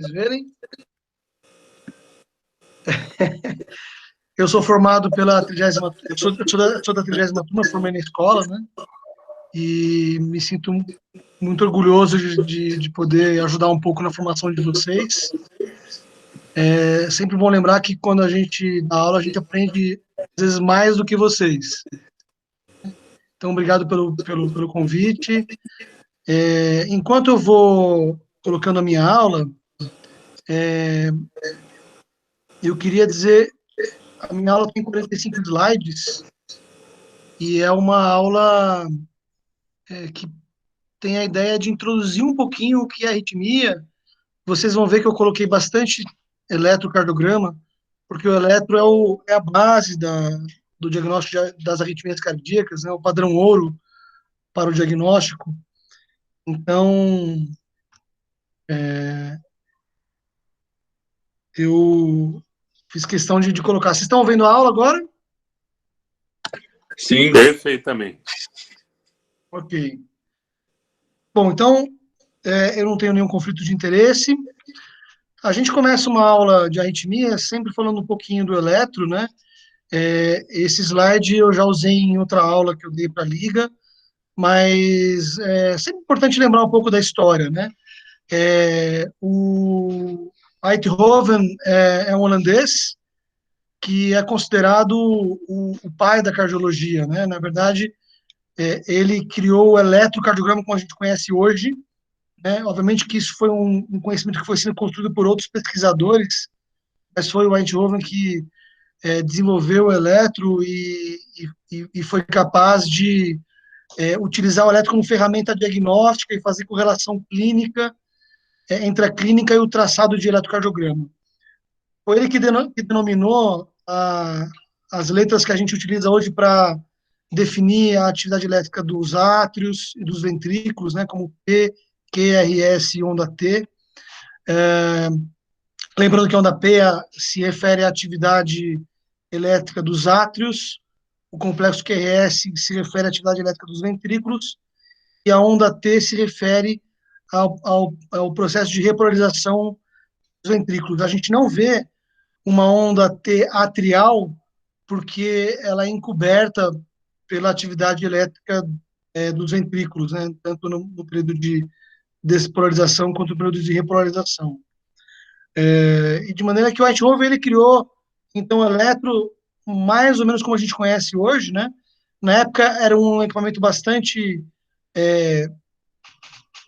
Vocês verem? Eu sou formado pela 30ª, eu sou da 30ª turma, formei na escola, né? E me sinto muito orgulhoso de poder ajudar um pouco na formação de vocês. É sempre bom lembrar que quando a gente dá aula, a gente aprende, às vezes, mais do que vocês. Então, obrigado pelo convite. Enquanto eu vou colocando a minha aula, eu queria dizer, a minha aula tem 45 slides, e é uma aula que tem a ideia de introduzir um pouquinho o que é arritmia. Vocês vão ver que eu coloquei bastante eletrocardiograma, porque o eletro é a base do diagnóstico das arritmias cardíacas, né, o padrão ouro para o diagnóstico. Então, eu fiz questão de colocar. Vocês estão vendo a aula agora? Sim, perfeitamente. Ok. Bom, então, eu não tenho nenhum conflito de interesse. A gente começa uma aula de arritmia sempre falando um pouquinho do eletro, né? Esse slide eu já usei em outra aula que eu dei para a Liga, mas é sempre importante lembrar um pouco da história, né? O Eindhoven é um holandês que é considerado o pai da cardiologia, né? Na verdade, ele criou o eletrocardiograma como a gente conhece hoje, né? Obviamente que isso foi um conhecimento que foi sendo construído por outros pesquisadores, mas foi o Eindhoven que desenvolveu o eletro e foi capaz de utilizar o eletro como ferramenta diagnóstica e fazer correlação clínica entre a clínica e o traçado de eletrocardiograma. Foi ele que denominou as letras que a gente utiliza hoje para definir a atividade elétrica dos átrios e dos ventrículos, né, como P, QRS e onda T. Lembrando que a onda P se refere à atividade elétrica dos átrios, o complexo QRS se refere à atividade elétrica dos ventrículos, e a onda T se refere ao processo de repolarização dos ventrículos. A gente não vê uma onda T atrial porque ela é encoberta pela atividade elétrica dos ventrículos, né, tanto no período de despolarização quanto no período de repolarização. E de maneira que o Eindhoven ele criou, então, o eletro mais ou menos como a gente conhece hoje, né? Na época era um equipamento bastante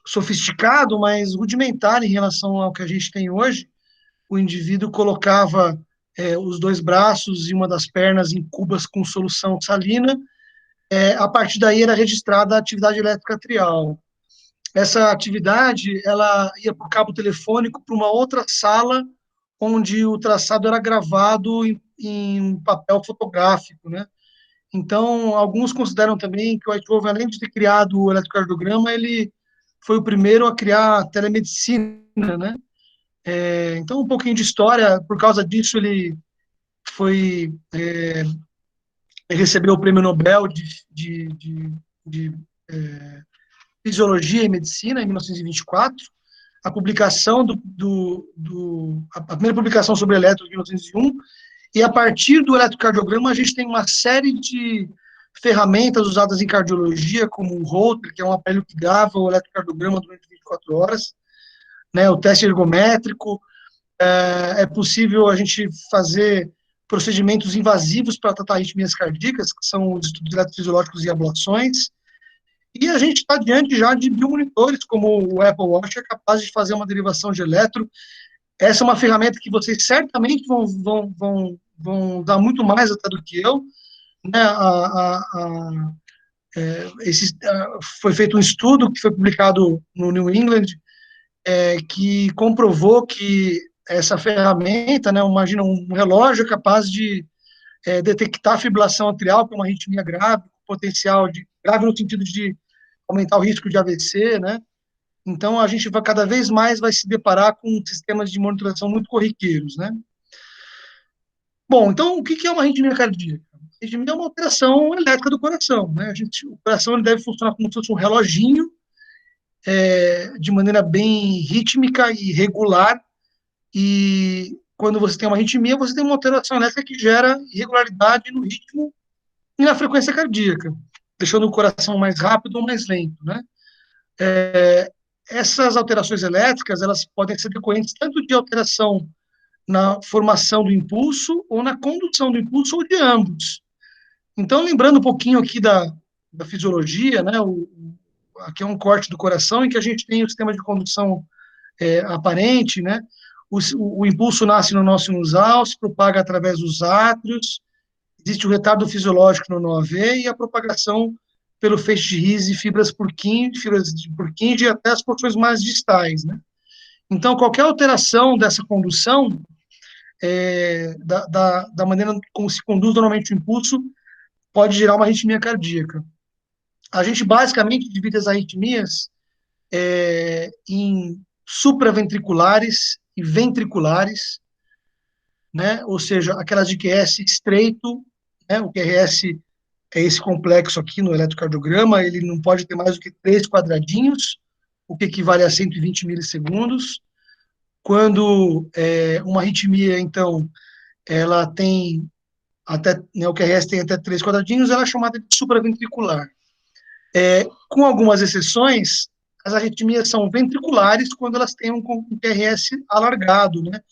sofisticado, mas rudimentar em relação ao que a gente tem hoje. O indivíduo colocava os dois braços e uma das pernas em cubas com solução salina. A partir daí era registrada a atividade elétrica atrial. Essa atividade ela ia por cabo telefônico para uma outra sala onde o traçado era gravado em papel fotográfico, né? Então, alguns consideram também que o Eindhoven, além de ter criado o eletrocardiograma, ele foi o primeiro a criar a telemedicina, né? Então, um pouquinho de história, por causa disso ele foi recebeu o Prêmio Nobel de Fisiologia e Medicina em 1924, a publicação a primeira publicação sobre eletro em 1901, e a partir do eletrocardiograma a gente tem uma série de ferramentas usadas em cardiologia, como o Holter, que é um aparelho que grava o eletrocardiograma durante 24 horas, né, o teste ergométrico, é possível a gente fazer procedimentos invasivos para tratar arritmias cardíacas, que são os estudos eletrofisiológicos e ablações, e a gente está diante já de biomonitores, como o Apple Watch, que é capaz de fazer uma derivação de eletro. Essa é uma ferramenta que vocês certamente vão dar muito mais até do que eu, né? Foi feito um estudo que foi publicado no New England, que comprovou que essa ferramenta, né, imagina um relógio capaz de detectar a fibrilação atrial para uma arritmia grave, potencial de grave no sentido de aumentar o risco de AVC, né? Então, a gente cada vez mais vai se deparar com sistemas de monitoração muito corriqueiros, né? Bom, então, o que é uma arritmia cardíaca? A arritmia é uma alteração elétrica do coração, né? O coração ele deve funcionar como se fosse um reloginho, de maneira bem rítmica e regular, e quando você tem uma arritmia, você tem uma alteração elétrica que gera irregularidade no ritmo e na frequência cardíaca, deixando o coração mais rápido ou mais lento, né? Essas alterações elétricas, elas podem ser decorrentes tanto de alteração na formação do impulso ou na condução do impulso ou de ambos. Então, lembrando um pouquinho aqui da fisiologia, né? Aqui é um corte do coração em que a gente tem o sistema de condução aparente, né? O impulso nasce no nosso sinusal, se propaga através dos átrios, existe o retardo fisiológico no nó AV e a propagação pelo feixe de His e fibras de Purkinje até as porções mais distais, né? Então, qualquer alteração dessa condução, da maneira como se conduz normalmente o impulso, pode gerar uma arritmia cardíaca. A gente basicamente divide as arritmias em supraventriculares e ventriculares, né? Ou seja, aquelas de QS estreito, né? O QRS é esse complexo aqui no eletrocardiograma, ele não pode ter mais do que 3 quadradinhos, o que equivale a 120 milissegundos. Quando uma arritmia, então, ela tem até, né, o QRS tem até 3 quadradinhos, ela é chamada de supraventricular. Com algumas exceções, as arritmias são ventriculares quando elas têm um QRS alargado, né,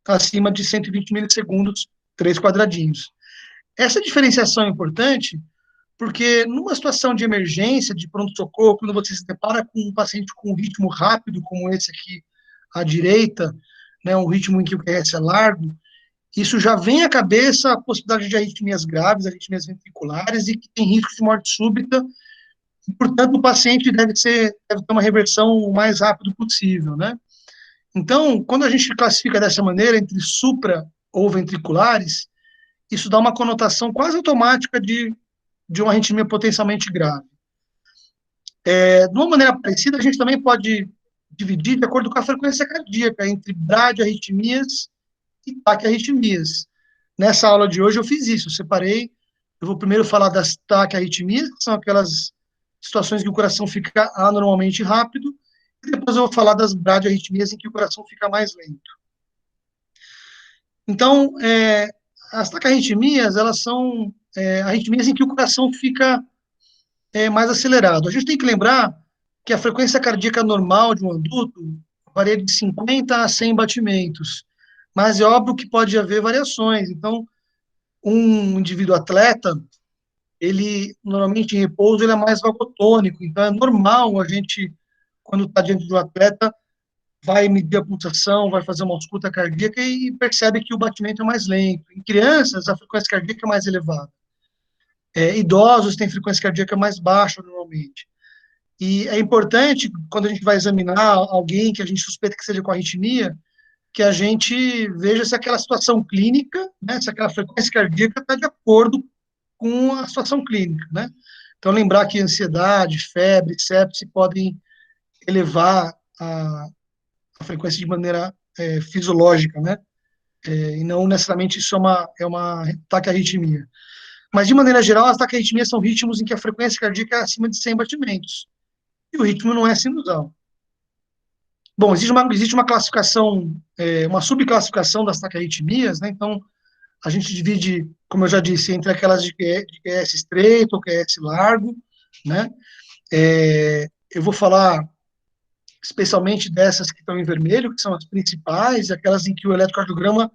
acima de 120 milissegundos, 3 quadradinhos. Essa diferenciação é importante porque numa situação de emergência, de pronto-socorro, quando você se depara com um paciente com um ritmo rápido, como esse aqui à direita, né, um ritmo em que o QRS é largo, isso já vem à cabeça a possibilidade de arritmias graves, arritmias ventriculares, e que tem risco de morte súbita, e, portanto, o paciente deve ter uma reversão o mais rápido possível, né? Então, quando a gente classifica dessa maneira, entre supra ou ventriculares, isso dá uma conotação quase automática de uma arritmia potencialmente grave. De uma maneira parecida, a gente também pode dividir de acordo com a frequência cardíaca entre bradiarritmias e taquiarritmias. Nessa aula de hoje eu fiz isso, eu separei, eu vou primeiro falar das taquiarritmias, que são aquelas situações que o coração fica anormalmente rápido, e depois eu vou falar das bradiarritmias em que o coração fica mais lento. Então, as taquiarritmias, elas são arritmias em que o coração fica mais acelerado. A gente tem que lembrar que a frequência cardíaca normal de um adulto varia de 50 a 100 batimentos, mas é óbvio que pode haver variações. Então, um indivíduo atleta, ele normalmente em repouso ele é mais vagotônico, então é normal a gente, quando está diante de um atleta, vai medir a pulsação, vai fazer uma ausculta cardíaca e percebe que o batimento é mais lento. Em crianças, a frequência cardíaca é mais elevada. Idosos têm frequência cardíaca mais baixa normalmente. E é importante, quando a gente vai examinar alguém que a gente suspeita que seja com arritmia, que a gente veja se aquela situação clínica, né, se aquela frequência cardíaca está de acordo com a situação clínica, né? Então, lembrar que ansiedade, febre, sepse podem elevar a frequência de maneira fisiológica, né? E não necessariamente isso é uma taquiarritmia. Mas, de maneira geral, as taquiarritmias são ritmos em que a frequência cardíaca é acima de 100 batimentos. E o ritmo não é sinusal. Bom, existe uma classificação, uma subclassificação das taquiarritmias, né? Então, a gente divide, como eu já disse, entre aquelas de QS estreito ou QS largo, né? Eu vou falar especialmente dessas que estão em vermelho, que são as principais, aquelas em que o eletrocardiograma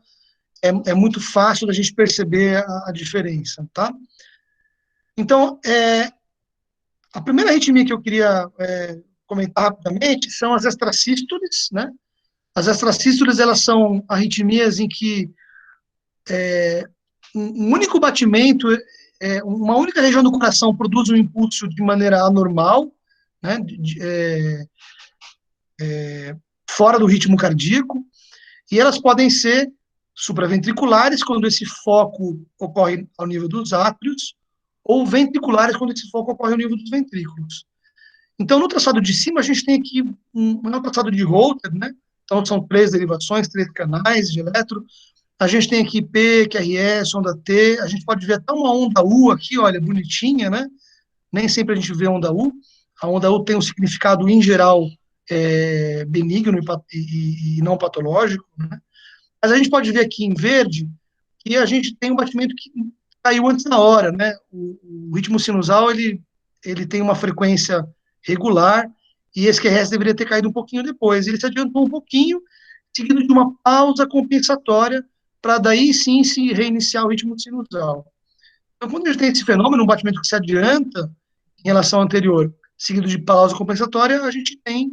é muito fácil da gente perceber a diferença, tá? Então, a primeira arritmia que eu queria comentar rapidamente são as extrasístoles, né? As extrasístoles, elas são arritmias em que um único batimento, uma única região do coração produz um impulso de maneira anormal, né? Fora do ritmo cardíaco, e elas podem ser supraventriculares, quando esse foco ocorre ao nível dos átrios, ou ventriculares, quando esse foco ocorre ao nível dos ventrículos. Então, no traçado de cima, a gente tem aqui um traçado de Holter, né? Então, são 3 derivações, 3 canais de eletro. A gente tem aqui P, QRS, onda T. A gente pode ver até uma onda U aqui, olha, bonitinha, né? Nem sempre a gente vê onda U. A onda U tem um significado, em geral, benigno e não patológico, né? Mas a gente pode ver aqui em verde que a gente tem um batimento que caiu antes da hora, né? O ritmo sinusal, ele tem uma frequência regular, e esse QRS deveria ter caído um pouquinho depois. Ele se adiantou um pouquinho, seguido de uma pausa compensatória, para daí sim se reiniciar o ritmo sinusal. Então, quando a gente tem esse fenômeno, um batimento que se adianta em relação ao anterior, seguido de pausa compensatória, a gente tem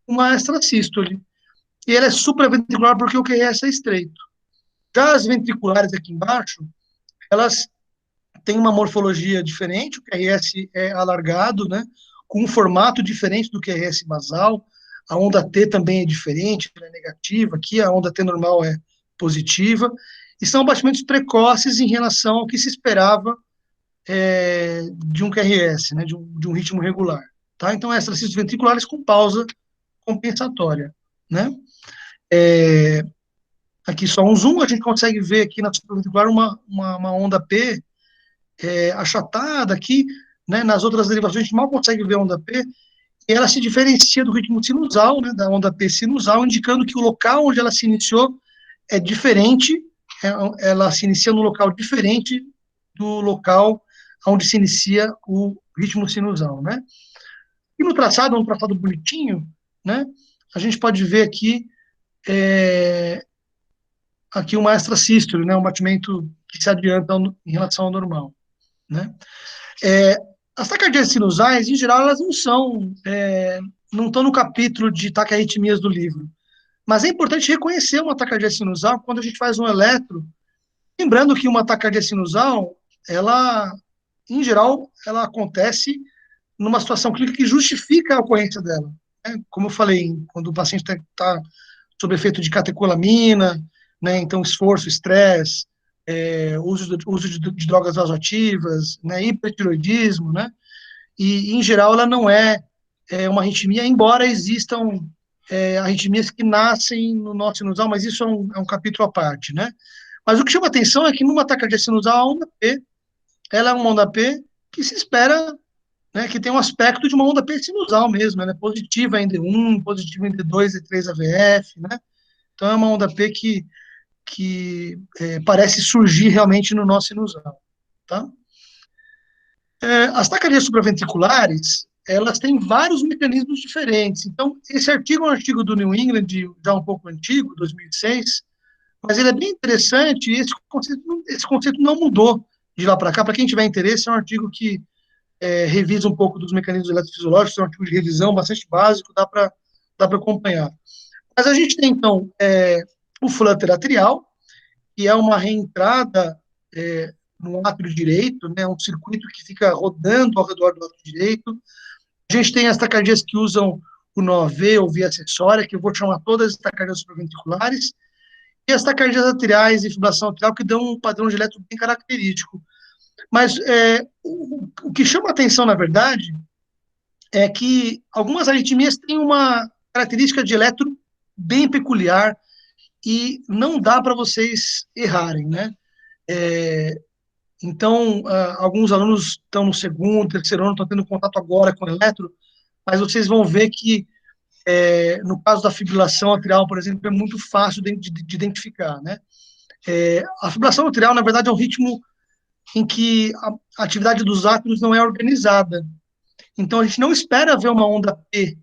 uma extrasístole. E ele é supraventricular porque o QRS é estreito. Já as ventriculares aqui embaixo, elas têm uma morfologia diferente, o QRS é alargado, né, com um formato diferente do QRS basal, a onda T também é diferente, ela é negativa, aqui a onda T normal é positiva, e são batimentos precoces em relação ao que se esperava de um QRS, né, de um ritmo regular. Tá? Então, extracístoles ventriculares com pausa compensatória. Né? Aqui só um zoom, a gente consegue ver aqui na supraventricular uma onda P achatada aqui, né, nas outras derivações a gente mal consegue ver a onda P, e ela se diferencia do ritmo sinusal, né, da onda P sinusal, indicando que o local onde ela se iniciou é diferente, ela se inicia num local diferente do local onde se inicia o ritmo sinusal, né. E no traçado, um traçado bonitinho, né, a gente pode ver aqui uma extrasístole, né, um batimento que se adianta em relação ao normal, né. As taquicardias sinusais, em geral, elas não estão no capítulo de taquiarritmias do livro, mas é importante reconhecer uma taquicardia sinusal quando a gente faz um eletro, lembrando que uma taquicardia sinusal, ela, em geral, ela acontece numa situação clínica que justifica a ocorrência dela, né? Como eu falei, quando o paciente está sob efeito de catecolamina, né, então esforço, estresse, uso de drogas vasoativas, né, hipertiroidismo, né, e em geral ela não é uma arritmia, embora existam arritmias que nascem no nó sinusal, mas isso é um capítulo à parte, né. Mas o que chama atenção é que numa taquicardia sinusal, a onda P, ela é uma onda P que se espera, né, que tem um aspecto de uma onda P sinusal mesmo, ela é positiva em D1, positiva em D2, D3 AVF, né, então é uma onda P que parece surgir realmente no nó sinusal, tá? As taquicardias supraventriculares, elas têm vários mecanismos diferentes. Então, esse artigo é um artigo do New England, já um pouco antigo, 2006, mas ele é bem interessante e esse conceito não mudou de lá para cá. Para quem tiver interesse, é um artigo que revisa um pouco dos mecanismos eletrofisiológicos, é um artigo de revisão bastante básico, dá para acompanhar. Mas a gente tem, então, o flutter atrial, que é uma reentrada no átrio direito, né, um circuito que fica rodando ao redor do átrio direito. A gente tem as taquicardias que usam o nó AV ou via acessória, que eu vou chamar todas as taquicardias supraventriculares, e as taquicardias atriais e fibrilação atrial, que dão um padrão de eletro bem característico. Mas o que chama a atenção, na verdade, é que algumas arritmias têm uma característica de eletro bem peculiar e não dá para vocês errarem, né? Então, alguns alunos estão no segundo, terceiro ano, estão tendo contato agora com o eletro, mas vocês vão ver que, no caso da fibrilação atrial, por exemplo, é muito fácil de identificar, né? A fibrilação atrial, na verdade, é um ritmo em que a atividade dos átomos não é organizada. Então, a gente não espera ver uma onda P,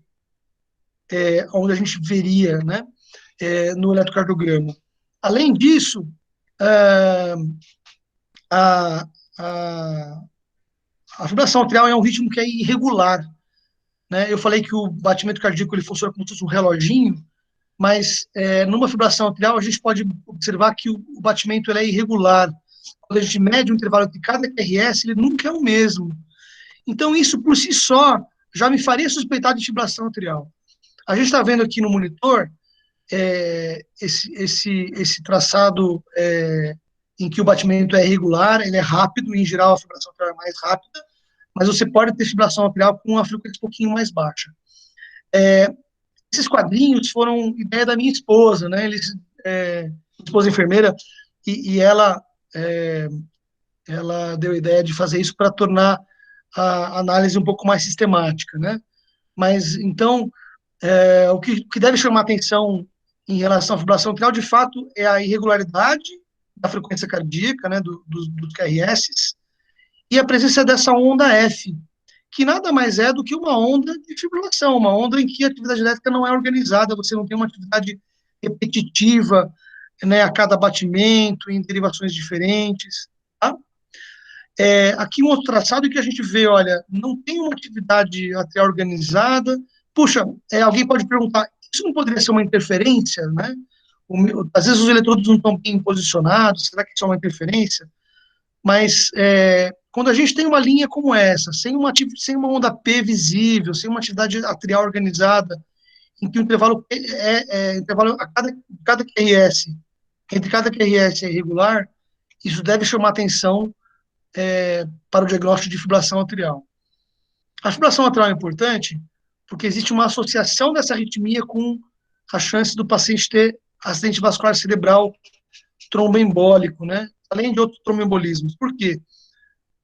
onde a gente veria, né, no eletrocardiograma. Além disso, a, a, a fibrilação atrial é um ritmo que é irregular, né? Eu falei que o batimento cardíaco ele funciona como se fosse um reloginho, mas numa fibrilação atrial a gente pode observar que o batimento ele é irregular. Quando a gente mede o intervalo entre cada QRS, ele nunca é o mesmo. Então, isso por si só já me faria suspeitar de fibrilação atrial. A gente está vendo aqui no monitor esse traçado em que o batimento é irregular, ele é rápido, em geral a fibrilação atrial é mais rápida, mas você pode ter fibrilação atrial com uma frequência um pouquinho mais baixa. Esses quadrinhos foram ideia da minha esposa, né? Esposa enfermeira, e ela deu a ideia de fazer isso para tornar a análise um pouco mais sistemática, né? Mas, então, O que deve chamar atenção em relação à fibrilação atrial, de fato, é a irregularidade da frequência cardíaca, né, dos QRS, e a presença dessa onda F, que nada mais é do que uma onda de fibrilação, uma onda em que a atividade elétrica não é organizada, você não tem uma atividade repetitiva, né, a cada batimento, em derivações diferentes, tá? Aqui um outro traçado que a gente vê, olha, não tem uma atividade até organizada. Puxa, alguém pode perguntar, isso não poderia ser uma interferência, né? Às vezes os eletrodos não estão bem posicionados, será que isso é uma interferência? Mas quando a gente tem uma linha como essa, sem uma onda P visível, sem uma atividade atrial organizada, em que o intervalo, intervalo cada QRS, entre cada QRS é irregular, isso deve chamar atenção para o diagnóstico de fibrilação atrial. A fibrilação atrial é importante porque existe uma associação dessa arritmia com a chance do paciente ter acidente vascular cerebral tromboembólico, né? Além de outros tromboembolismos. Por quê?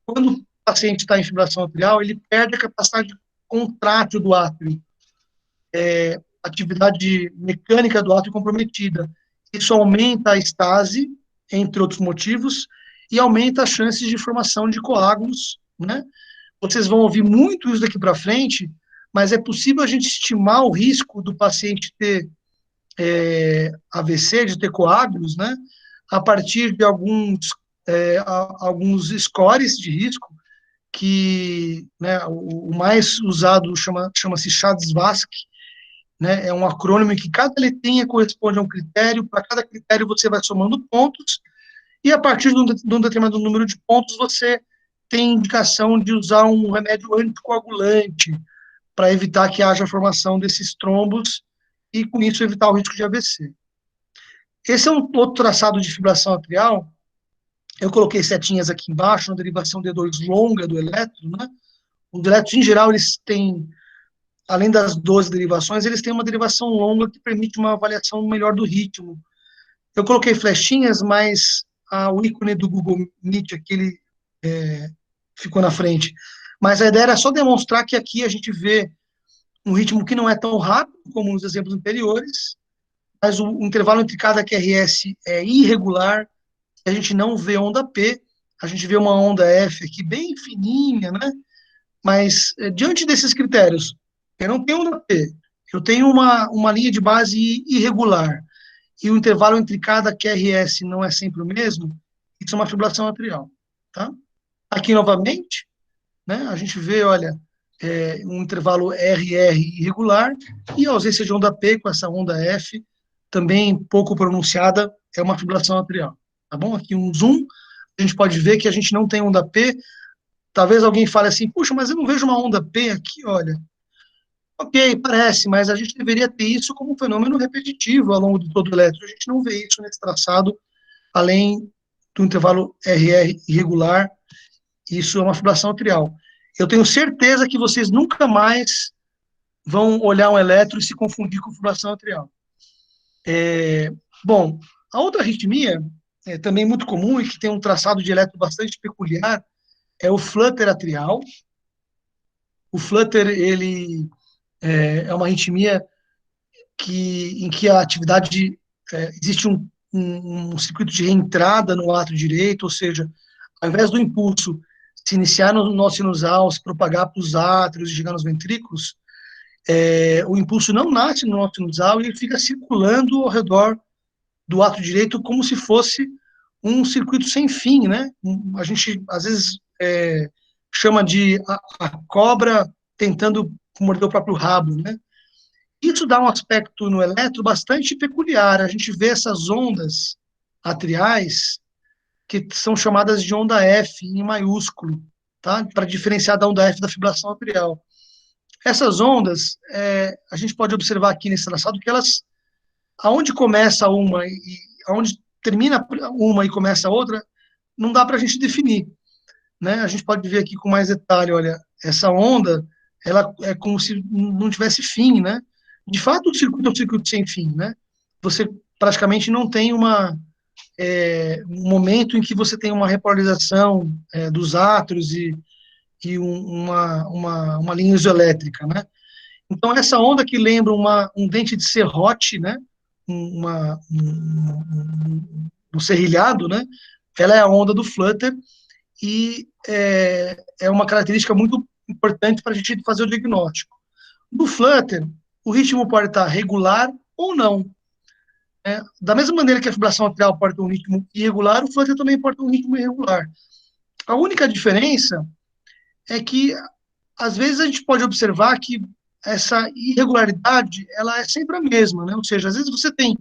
Quando o paciente está em fibrilação atrial, ele perde a capacidade contrátil do átrio, atividade mecânica do átrio comprometida. Isso aumenta a estase, entre outros motivos, e aumenta as chances de formação de coágulos, né? Vocês vão ouvir muito isso daqui para frente, mas é possível a gente estimar o risco do paciente ter AVC, de ter coágulos, né? A partir de alguns scores de risco, que, né, o mais usado chama-se CHA-DSVASc, né, é um acrônimo em que cada letrinha corresponde a um critério, para cada critério você vai somando pontos, e a partir de um determinado número de pontos você tem indicação de usar um remédio anticoagulante para evitar que haja a formação desses trombos e, com isso, evitar o risco de AVC. Esse é um outro traçado de fibrilação atrial. Eu coloquei setinhas aqui embaixo, na derivação D2 longa do elétron, né? Os elétrons, em geral, eles têm, além das 12 derivações, eles têm uma derivação longa que permite uma avaliação melhor do ritmo. Eu coloquei flechinhas, mas o ícone do Google Meet aqui, ele ficou na frente. Mas a ideia era só demonstrar que aqui a gente vê um ritmo que não é tão rápido como nos exemplos anteriores, mas o intervalo entre cada QRS é irregular, a gente não vê onda P, a gente vê uma onda F aqui bem fininha, né? Mas, diante desses critérios, eu não tenho onda P, eu tenho uma linha de base irregular, e o intervalo entre cada QRS não é sempre o mesmo, isso é uma fibrilação atrial, tá? Aqui, novamente, né, a gente vê, olha, um intervalo RR irregular, e a ausência de onda P com essa onda F, também pouco pronunciada, é uma fibrilação atrial, tá bom? Aqui um zoom, a gente pode ver que a gente não tem onda P. Talvez alguém fale assim, puxa, mas eu não vejo uma onda P aqui, olha. Ok, parece, mas a gente deveria ter isso como um fenômeno repetitivo ao longo de todo o elétron. A gente não vê isso nesse traçado, além do intervalo RR irregular. Isso é uma fibrilação atrial. Eu tenho certeza que vocês nunca mais vão olhar um elétron e se confundir com fibrilação atrial. Bom, a outra arritmia, também muito comum e que tem um traçado de elétron bastante peculiar, é o flutter atrial. O flutter, ele é uma arritmia em que a atividade, existe um circuito de reentrada no átrio direito, ou seja, ao invés do impulso se iniciar no nó sinusal, se propagar para os átrios e chegar nos ventrículos, o impulso não nasce no nó sinusal e ele fica circulando ao redor do átrio direito como se fosse um circuito sem fim, né? A gente, às vezes, chama de a cobra tentando morder o próprio rabo, né? Isso dá um aspecto no eletro bastante peculiar. A gente vê essas ondas atriais que são chamadas de onda F em maiúsculo, tá? Para diferenciar da onda F da fibrilação atrial. Essas ondas, a gente pode observar aqui nesse traçado que elas, aonde começa uma e aonde termina uma e começa a outra, não dá para a gente definir, né? A gente pode ver aqui com mais detalhe, olha, essa onda, ela é como se não tivesse fim, né? De fato, o circuito é um circuito sem fim, né? Você praticamente não tem um momento em que você tem uma repolarização dos átomos e uma linha isoelétrica, né? Então, essa onda que lembra um dente de serrote, né? Um serrilhado, né? Ela é a onda do flutter e é uma característica muito importante para a gente fazer o diagnóstico. No flutter, o ritmo pode estar regular ou não. Né? Da mesma maneira que a fibração atrial pode ter um ritmo irregular, o flutter também pode ter um ritmo irregular. A única diferença é que, às vezes, a gente pode observar que essa irregularidade ela é sempre a mesma, né? Ou seja, às vezes você tem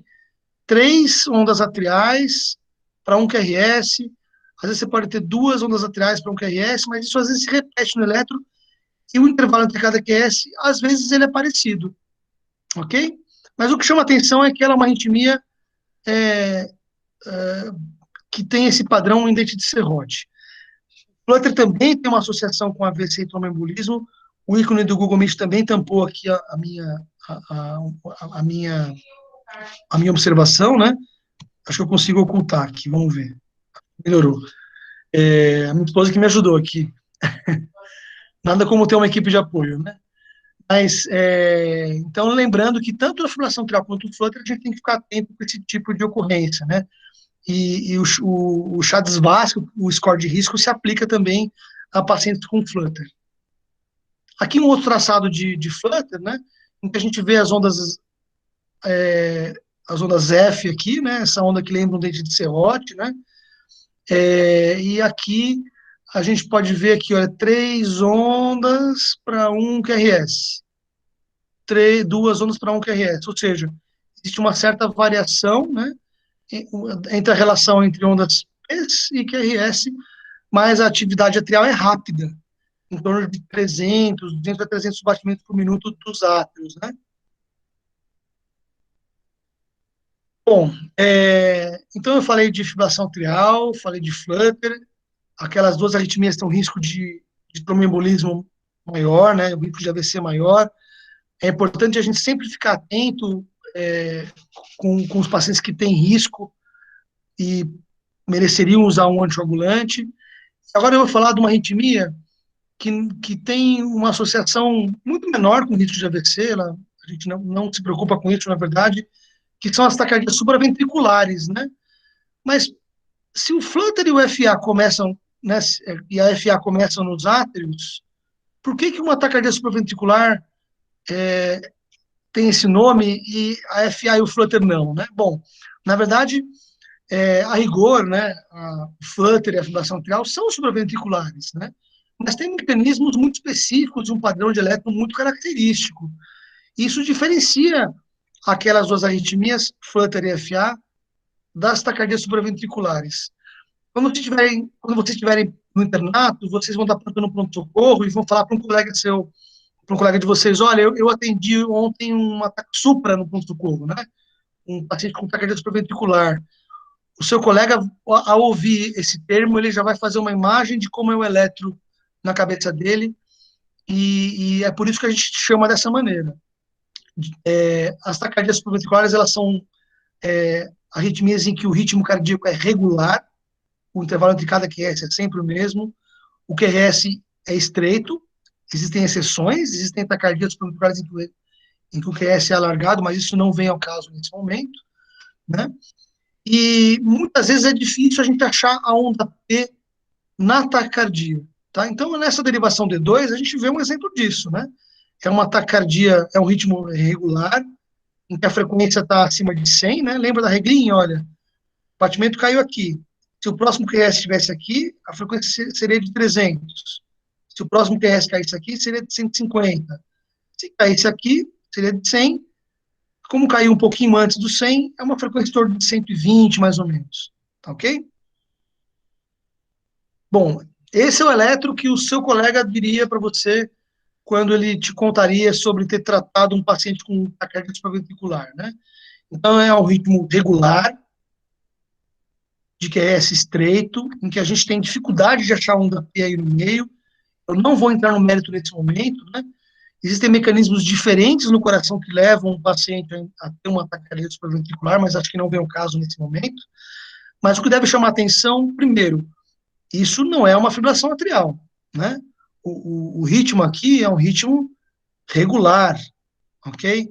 3 ondas atriais para um QRS, às vezes você pode ter 2 ondas atriais para um QRS, mas isso às vezes se repete no eletro, e o intervalo entre cada QRS, às vezes ele é parecido, ok? Mas o que chama atenção é que ela é uma arritmia é, que tem esse padrão em dente de serrote. O Flutter também tem uma associação com AVC e tromboembolismo. O ícone do Google Meet também tampou aqui a minha, a minha observação, né? Acho que eu consigo ocultar aqui, vamos ver. Melhorou. A minha esposa que me ajudou aqui. Nada como ter uma equipe de apoio, né? Mas, então, lembrando que tanto a fibrilação atrial quanto o Flutter, a gente tem que ficar atento com esse tipo de ocorrência, né? E o CHA-2-VASc, o score de risco, se aplica também a pacientes com Flutter. Aqui um outro traçado de Flutter, né? Em que a gente vê as ondas F aqui, né? Essa onda que lembra um dente de serrote, né? E aqui a gente pode ver aqui, olha, 3 ondas para um QRS. 2 ondas para um QRS, ou seja, existe uma certa variação, né? Entre a relação entre ondas P e QRS, mas a atividade atrial é rápida, em torno de 300, 200 a 300 batimentos por minuto dos átrios, né? Bom, então eu falei de fibrilação atrial, falei de flutter, aquelas 2 arritmias têm um risco de tromboembolismo maior, né? O risco de AVC maior. É importante a gente sempre ficar atento com os pacientes que têm risco e mereceriam usar um anticoagulante. Agora eu vou falar de uma arritmia que tem uma associação muito menor com o risco de AVC, a gente não se preocupa com isso, na verdade, que são as taquicardias supraventriculares, né? Mas se o flutter e o FA começam, né, e a FA começam nos átrios, por que uma taquicardia supraventricular tem esse nome e a FA e o flutter não, né? Bom, na verdade, a rigor, né, o flutter e a fibrilação atrial são supraventriculares, né? Mas tem mecanismos muito específicos de um padrão de elétron muito característico. Isso diferencia aquelas 2 arritmias, flutter e FA, das taquicardias supraventriculares. Quando vocês estiverem no internato, vocês vão estar plantando no pronto-socorro e vão falar para um colega seu, para um colega de vocês, olha, eu atendi ontem um ataque supra no pronto-socorro, né? Um paciente com taquicardia supraventricular. O seu colega, ao ouvir esse termo, ele já vai fazer uma imagem de como é o eletro na cabeça dele, e é por isso que a gente chama dessa maneira. As taquicardias supraventriculares, elas são arritmias em que o ritmo cardíaco é regular, o intervalo entre cada QRS é sempre o mesmo, o QRS é estreito, existem exceções, existem taquicardias supraventriculares em que o QRS é alargado, mas isso não vem ao caso nesse momento, né? E muitas vezes é difícil a gente achar a onda P na taquicardia, tá? Então, nessa derivação D2, a gente vê um exemplo disso, né? É uma taquicardia, é um ritmo regular, em que a frequência está acima de 100, né? Lembra da regrinha? Olha, o batimento caiu aqui. Se o próximo QRS estivesse aqui, a frequência seria de 300. Se o próximo QRS caísse aqui, seria de 150. Se caísse aqui, seria de 100. Como caiu um pouquinho antes do 100, é uma frequência em torno de 120, mais ou menos. Tá ok? Bom, esse é o eletro que o seu colega diria para você quando ele te contaria sobre ter tratado um paciente com taquicardia supraventricular, né? Então, é um ritmo regular, de QRS estreito, em que a gente tem dificuldade de achar onda P aí no meio. Eu não vou entrar no mérito nesse momento, né? Existem mecanismos diferentes no coração que levam o paciente a ter uma taquicardia supraventricular, mas acho que não vem o caso nesse momento. Mas o que deve chamar atenção, primeiro, isso não é uma fibrilação atrial, né? O ritmo aqui é um ritmo regular, ok?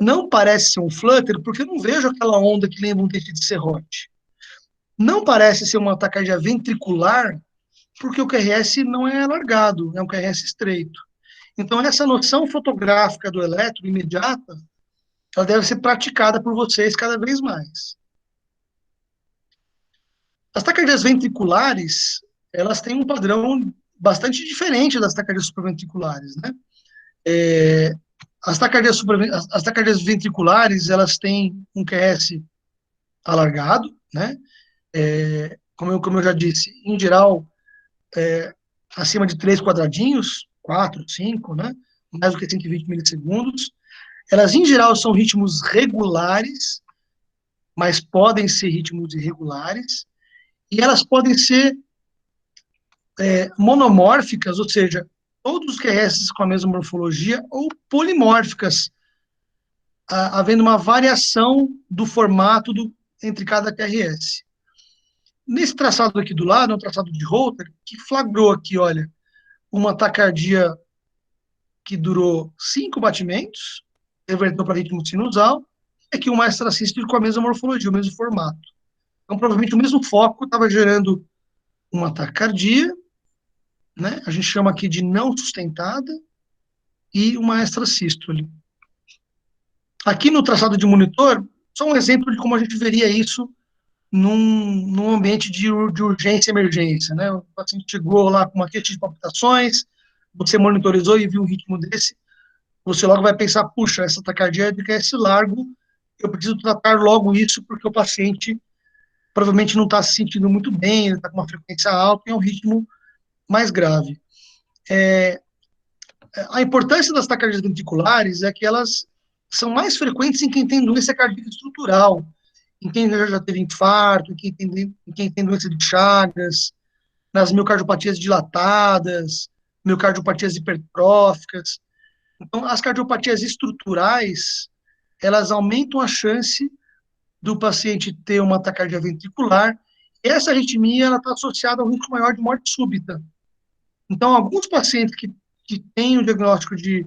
Não parece ser um flutter, porque eu não vejo aquela onda que lembra um tecido de serrote. Não parece ser uma taquicardia ventricular, porque o QRS não é alargado, é um QRS estreito. Então, essa noção fotográfica do eletro imediata, ela deve ser praticada por vocês cada vez mais. As taquicardias ventriculares, elas têm um padrão bastante diferente das taquicardias supraventriculares, né? As taquicardias ventriculares, elas têm um QS alargado, né? Como eu já disse, em geral, acima de 3 quadradinhos, 4, 5, né? Mais do que 120 milissegundos. Elas, em geral, são ritmos regulares, mas podem ser ritmos irregulares. E elas podem ser monomórficas, ou seja, todos os QRS com a mesma morfologia, ou polimórficas, havendo uma variação do formato entre cada QRS. Nesse traçado aqui do lado, é um traçado de Holter, que flagrou aqui, olha, uma taquicardia que durou 5 batimentos, reverteu para ritmo sinusal, e aqui uma extrasístole com a mesma morfologia, o mesmo formato. Então, provavelmente, o mesmo foco estava gerando uma taquicardia, né? A gente chama aqui de não sustentada, e uma extrasístole. Aqui no traçado de monitor, só um exemplo de como a gente veria isso num ambiente de urgência e emergência, né? O paciente chegou lá com uma queixa de palpitações, você monitorizou e viu um ritmo desse, você logo vai pensar, puxa, essa taquicardia é de QS largo, eu preciso tratar logo isso, porque o paciente provavelmente não está se sentindo muito bem, ele está com uma frequência alta e é um ritmo mais grave. A importância das taquicardias ventriculares é que elas são mais frequentes em quem tem doença cardíaca estrutural, em quem já teve infarto, em quem tem doença de Chagas, nas miocardiopatias dilatadas, miocardiopatias hipertróficas. Então, as cardiopatias estruturais, elas aumentam a chance do paciente ter uma taquicardia ventricular. Essa arritmia está associada ao risco maior de morte súbita. Então, alguns pacientes que têm o diagnóstico de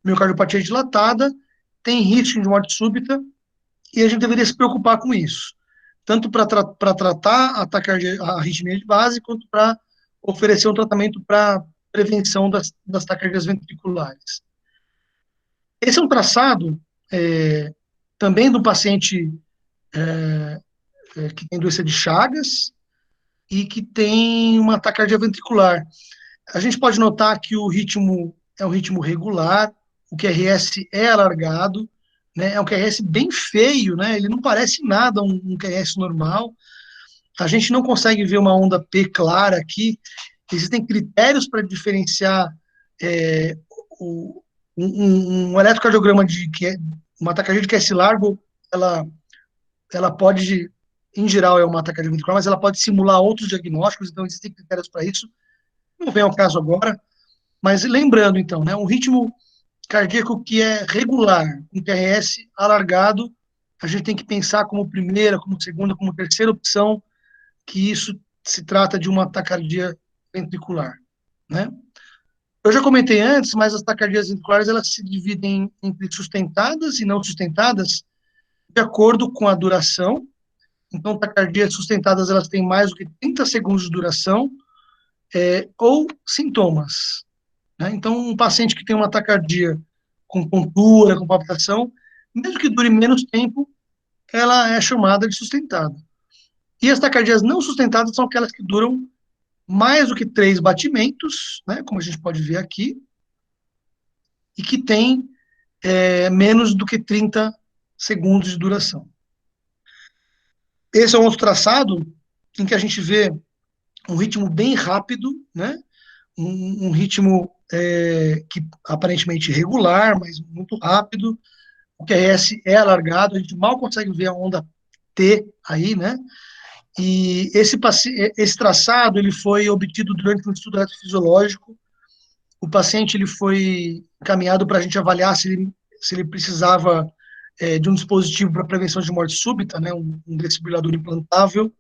miocardiopatia dilatada têm risco de morte súbita e a gente deveria se preocupar com isso, tanto para tratar a taquicardia, a arritmia de base, quanto para oferecer um tratamento para prevenção das taquicardias ventriculares. Esse é um traçado também do paciente que tem doença de Chagas e que tem uma taquicardia ventricular. A gente pode notar que o ritmo é um ritmo regular, o QRS é alargado, né? É um QRS bem feio, né? Ele não parece nada um QRS normal. A gente não consegue ver uma onda P clara aqui. Existem critérios para diferenciar o, um eletrocardiograma uma taquicardia de QS largo, ela pode, em geral, é uma taquicardia ventricular, mas ela pode simular outros diagnósticos, então existem critérios para isso. Não vem ao caso agora, mas lembrando, então, né, um ritmo cardíaco que é regular, um QRS alargado, a gente tem que pensar como primeira, como segunda, como terceira opção, que isso se trata de uma taquicardia ventricular, né? Eu já comentei antes, mas as taquicardias ventriculares, elas se dividem entre sustentadas e não sustentadas de acordo com a duração. Então, taquicardias sustentadas, elas têm mais do que 30 segundos de duração, ou sintomas, né? Então, um paciente que tem uma taquicardia com tontura, com palpitação, mesmo que dure menos tempo, ela é chamada de sustentada. E as taquicardias não sustentadas são aquelas que duram mais do que 3 batimentos, né, como a gente pode ver aqui, e que tem menos do que 30 segundos de duração. Esse é um outro traçado em que a gente vê um ritmo bem rápido, né, um ritmo que aparentemente regular, mas muito rápido. O QRS é alargado, a gente mal consegue ver a onda T aí, né? E esse traçado ele foi obtido durante um estudo eletrofisiológico. O paciente ele foi encaminhado para a gente avaliar se ele precisava de um dispositivo para prevenção de morte súbita, né, um desfibrilador implantável,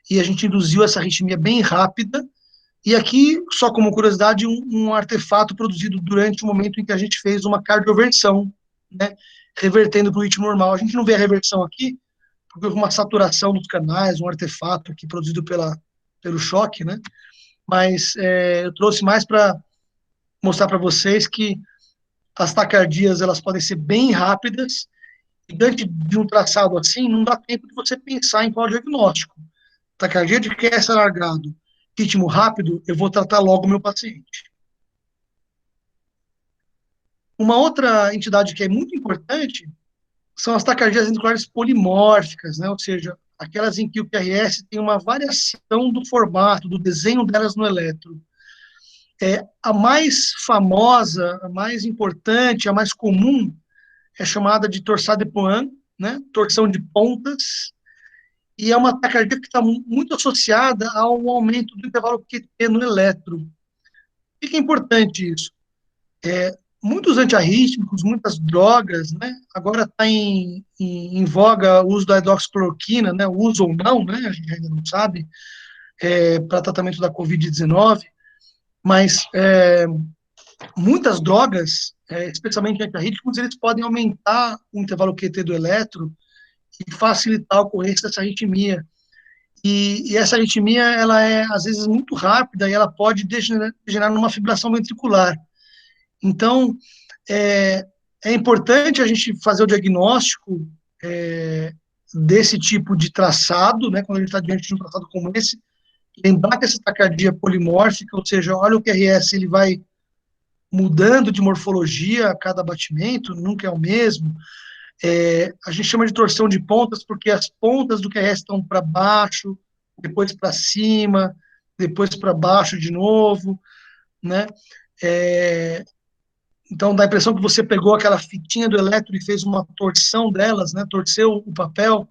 e a gente induziu essa arritmia bem rápida. E aqui, só como curiosidade, um artefato produzido durante o momento em que a gente fez uma cardioversão né, revertendo para o ritmo normal. A gente não vê a reversão aqui, porque houve uma saturação dos canais, um artefato aqui produzido pelo choque, né? Mas eu trouxe mais para mostrar para vocês que as taquicardias elas podem ser bem rápidas, e diante de um traçado assim, não dá tempo de você pensar em qual diagnóstico. Taquicardia de QS alargado, ritmo rápido, eu vou tratar logo o meu paciente. Uma outra entidade que é muito importante são as taquicardias ventriculares polimórficas, né? Ou seja, aquelas em que o QRS tem uma variação do formato, do desenho delas no eletro. A mais famosa, a mais importante, a mais comum é chamada de torsade de Pointes, né? Torção de pontas, e é uma taquicardia que está muito associada ao aumento do intervalo QT no eletro. Por que é importante isso? Muitos antiarrítmicos, muitas drogas, né? Agora está em voga o uso da hidroxicloroquina, né? O uso ou não, né? A gente ainda não sabe, para tratamento da Covid-19, mas muitas drogas, especialmente antiarrítmicos, eles podem aumentar o intervalo QT do eletro e facilitar a ocorrência dessa arritmia. E essa arritmia, ela é, às vezes, muito rápida e ela pode degenerar numa fibrilação ventricular. Então, é importante a gente fazer o diagnóstico desse tipo de traçado, né, quando a gente está diante de um traçado como esse, lembrar que essa taquicardia polimórfica, ou seja, olha o QRS, ele vai mudando de morfologia a cada batimento, nunca é o mesmo. A gente chama de torção de pontas porque as pontas do QRS estão para baixo, depois para cima, depois para baixo de novo, né? Então dá a impressão que você pegou aquela fitinha do eletro e fez uma torção delas, né? Torceu o papel.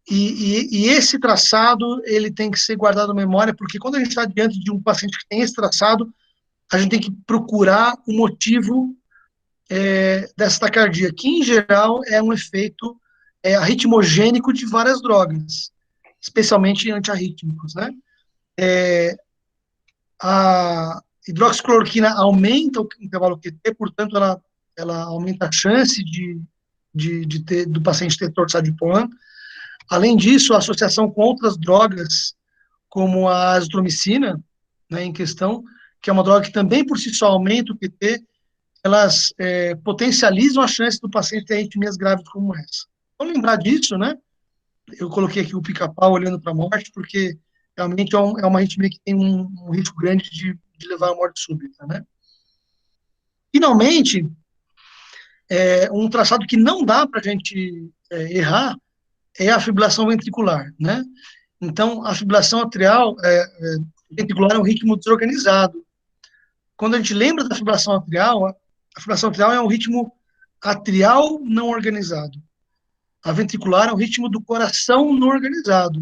E esse traçado ele tem que ser guardado na memória, porque quando a gente está diante de um paciente que tem esse traçado, a gente tem que procurar o motivo dessa taquicardia, que em geral é um efeito arritmogênico de várias drogas, especialmente antiarrítmicos, né? A hidroxicloroquina aumenta o intervalo QT, portanto, ela aumenta a chance do paciente ter torsade de Pointes. Além disso, a associação com outras drogas, como a azitromicina, né, em questão, que é uma droga que também por si só aumenta o QT, elas potencializam a chance do paciente ter arritmias graves como essa. Então, lembrar disso, né? Eu coloquei aqui o pica-pau olhando para a morte, porque realmente é uma arritmia que tem um risco grande de levar à morte súbita, né? Finalmente, um traçado que não dá para a gente errar é a fibrilação ventricular, né? Então, a fibrilação atrial ventricular é um ritmo desorganizado. Quando a gente lembra da fibrilação atrial, a fibrilação atrial é um ritmo atrial não organizado. A ventricular é o ritmo do coração não organizado.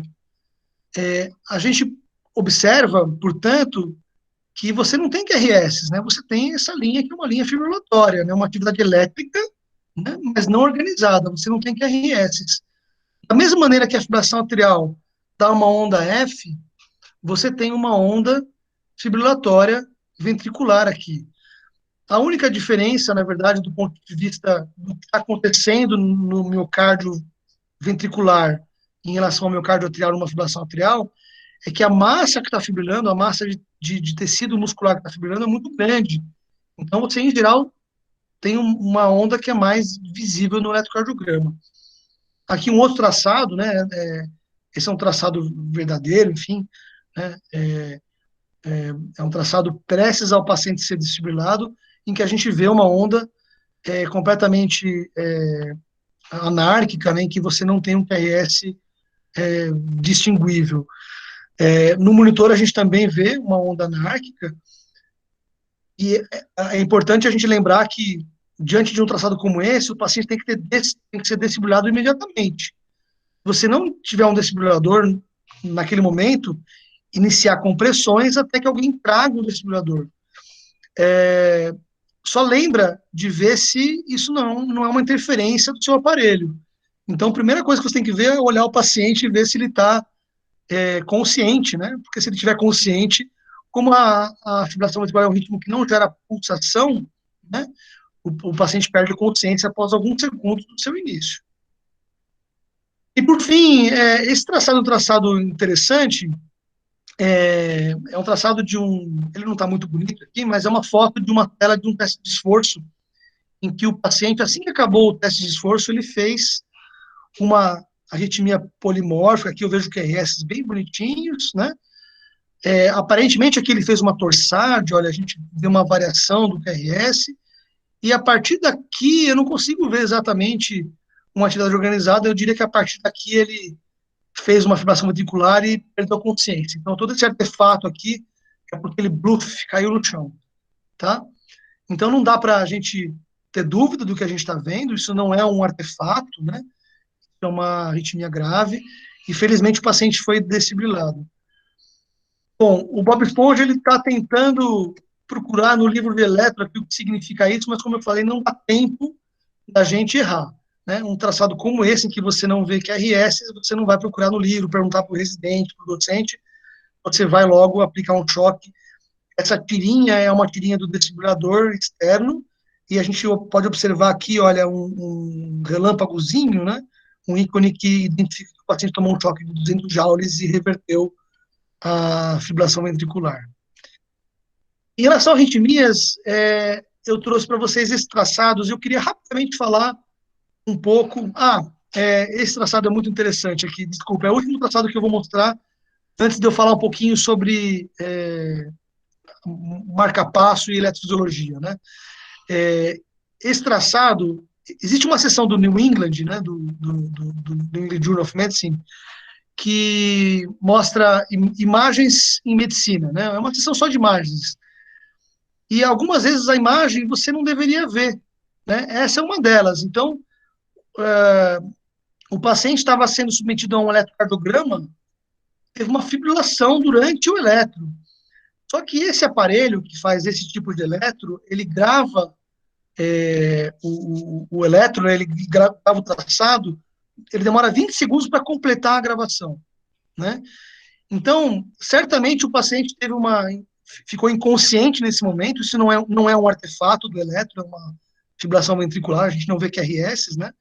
A gente observa, portanto, que você não tem QRS, né? Você tem essa linha que é uma linha fibrilatória, né? Uma atividade elétrica, né? Mas não organizada. Você não tem QRS. Da mesma maneira que a fibrilação atrial dá uma onda F, você tem uma onda fibrilatória ventricular aqui. A única diferença, na verdade, do ponto de vista do que está acontecendo no miocárdio ventricular em relação ao miocárdio atrial numa fibrilação atrial, é que a massa que está fibrilando, a massa de tecido muscular que está fibrilando é muito grande. Então, você, em geral, tem uma onda que é mais visível no eletrocardiograma. Aqui um outro traçado, né, esse é um traçado verdadeiro, enfim, né, é um traçado prestes ao paciente ser desfibrilado, em que a gente vê uma onda completamente anárquica, né, em que você não tem um QRS distinguível. No monitor a gente também vê uma onda anárquica, e é importante a gente lembrar que, diante de um traçado como esse, o paciente tem que ser desfibrilado imediatamente. Se você não tiver um desfibrilador naquele momento, iniciar compressões até que alguém traga um desfibrilador. Só lembra de ver se isso não é uma interferência do seu aparelho. Então, a primeira coisa que você tem que ver é olhar o paciente e ver se ele está consciente, né? Porque se ele estiver consciente, como a fibrilação ventricular é um ritmo que não gera pulsação, né? o paciente perde consciência após alguns segundos do seu início. E, por fim, esse traçado é um traçado interessante, é um traçado de um... Ele não está muito bonito aqui, mas é uma foto de uma tela de um teste de esforço, em que o paciente, assim que acabou o teste de esforço, ele fez uma arritmia polimórfica, aqui eu vejo QRS bem bonitinhos, né? Aparentemente aqui ele fez uma torsade, olha, a gente vê uma variação do QRS, e a partir daqui eu não consigo ver exatamente uma atividade organizada, eu diria que a partir daqui ele fez uma fibração ventricular e perdeu a consciência. Então todo esse artefato aqui é porque ele bluff, caiu no chão, tá? Então não dá para a gente ter dúvida do que a gente está vendo, isso não é um artefato, né? É uma arritmia grave, e felizmente o paciente foi desfibrilado. Bom, o Bob Esponja ele está tentando procurar no livro de eletro o que significa isso, mas como eu falei, não dá tempo da gente errar. Né? Um traçado como esse, em que você não vê QRS, você não vai procurar no livro, perguntar para o residente, para o docente, você vai logo aplicar um choque. Essa tirinha é uma tirinha do desfibrilador externo, e a gente pode observar aqui, olha, um relâmpagozinho, né? Um ícone que identifica que o paciente tomou um choque de 200 joules e reverteu a fibrilação ventricular. Em relação a arritmias, eu trouxe para vocês esses traçados, eu queria rapidamente falar um pouco... esse traçado é muito interessante aqui, desculpa, é o último traçado que eu vou mostrar, antes de eu falar um pouquinho sobre marca-passo e eletrofisiologia, né? Esse traçado, existe uma seção do New England, né, do New England Journal of Medicine, que mostra imagens em medicina, né? É uma seção só de imagens. E algumas vezes a imagem você não deveria ver, né? Essa é uma delas. Então, o paciente estava sendo submetido a um eletrocardiograma, teve uma fibrilação durante o eletro. Só que esse aparelho que faz esse tipo de eletro, ele grava o eletro, né, ele grava o traçado, ele demora 20 segundos para completar a gravação, né? Então, certamente o paciente ficou inconsciente nesse momento, isso não é um artefato do eletro, é uma fibrilação ventricular, a gente não vê QRS, né?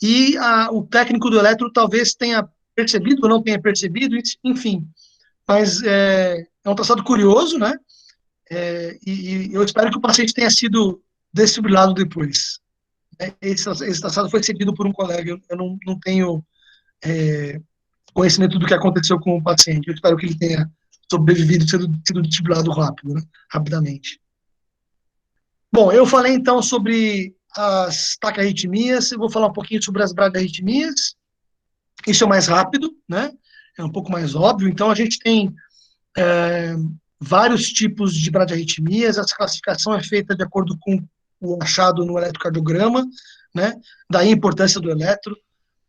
E o técnico do eletro talvez tenha percebido ou não tenha percebido, enfim. Mas é um traçado curioso, né? E eu espero que o paciente tenha sido desfibrilado depois. Esse traçado foi seguido por um colega, eu não tenho conhecimento do que aconteceu com o paciente. Eu espero que ele tenha sobrevivido e sido desfibrilado rápido, né? Rapidamente. Bom, eu falei então sobre as taquiarritmias, eu vou falar um pouquinho sobre as bradiarritmias. Isso é mais rápido, né? É um pouco mais óbvio. Então, a gente tem vários tipos de bradiarritmias. Essa classificação é feita de acordo com o achado no eletrocardiograma, né? Daí a importância do eletro.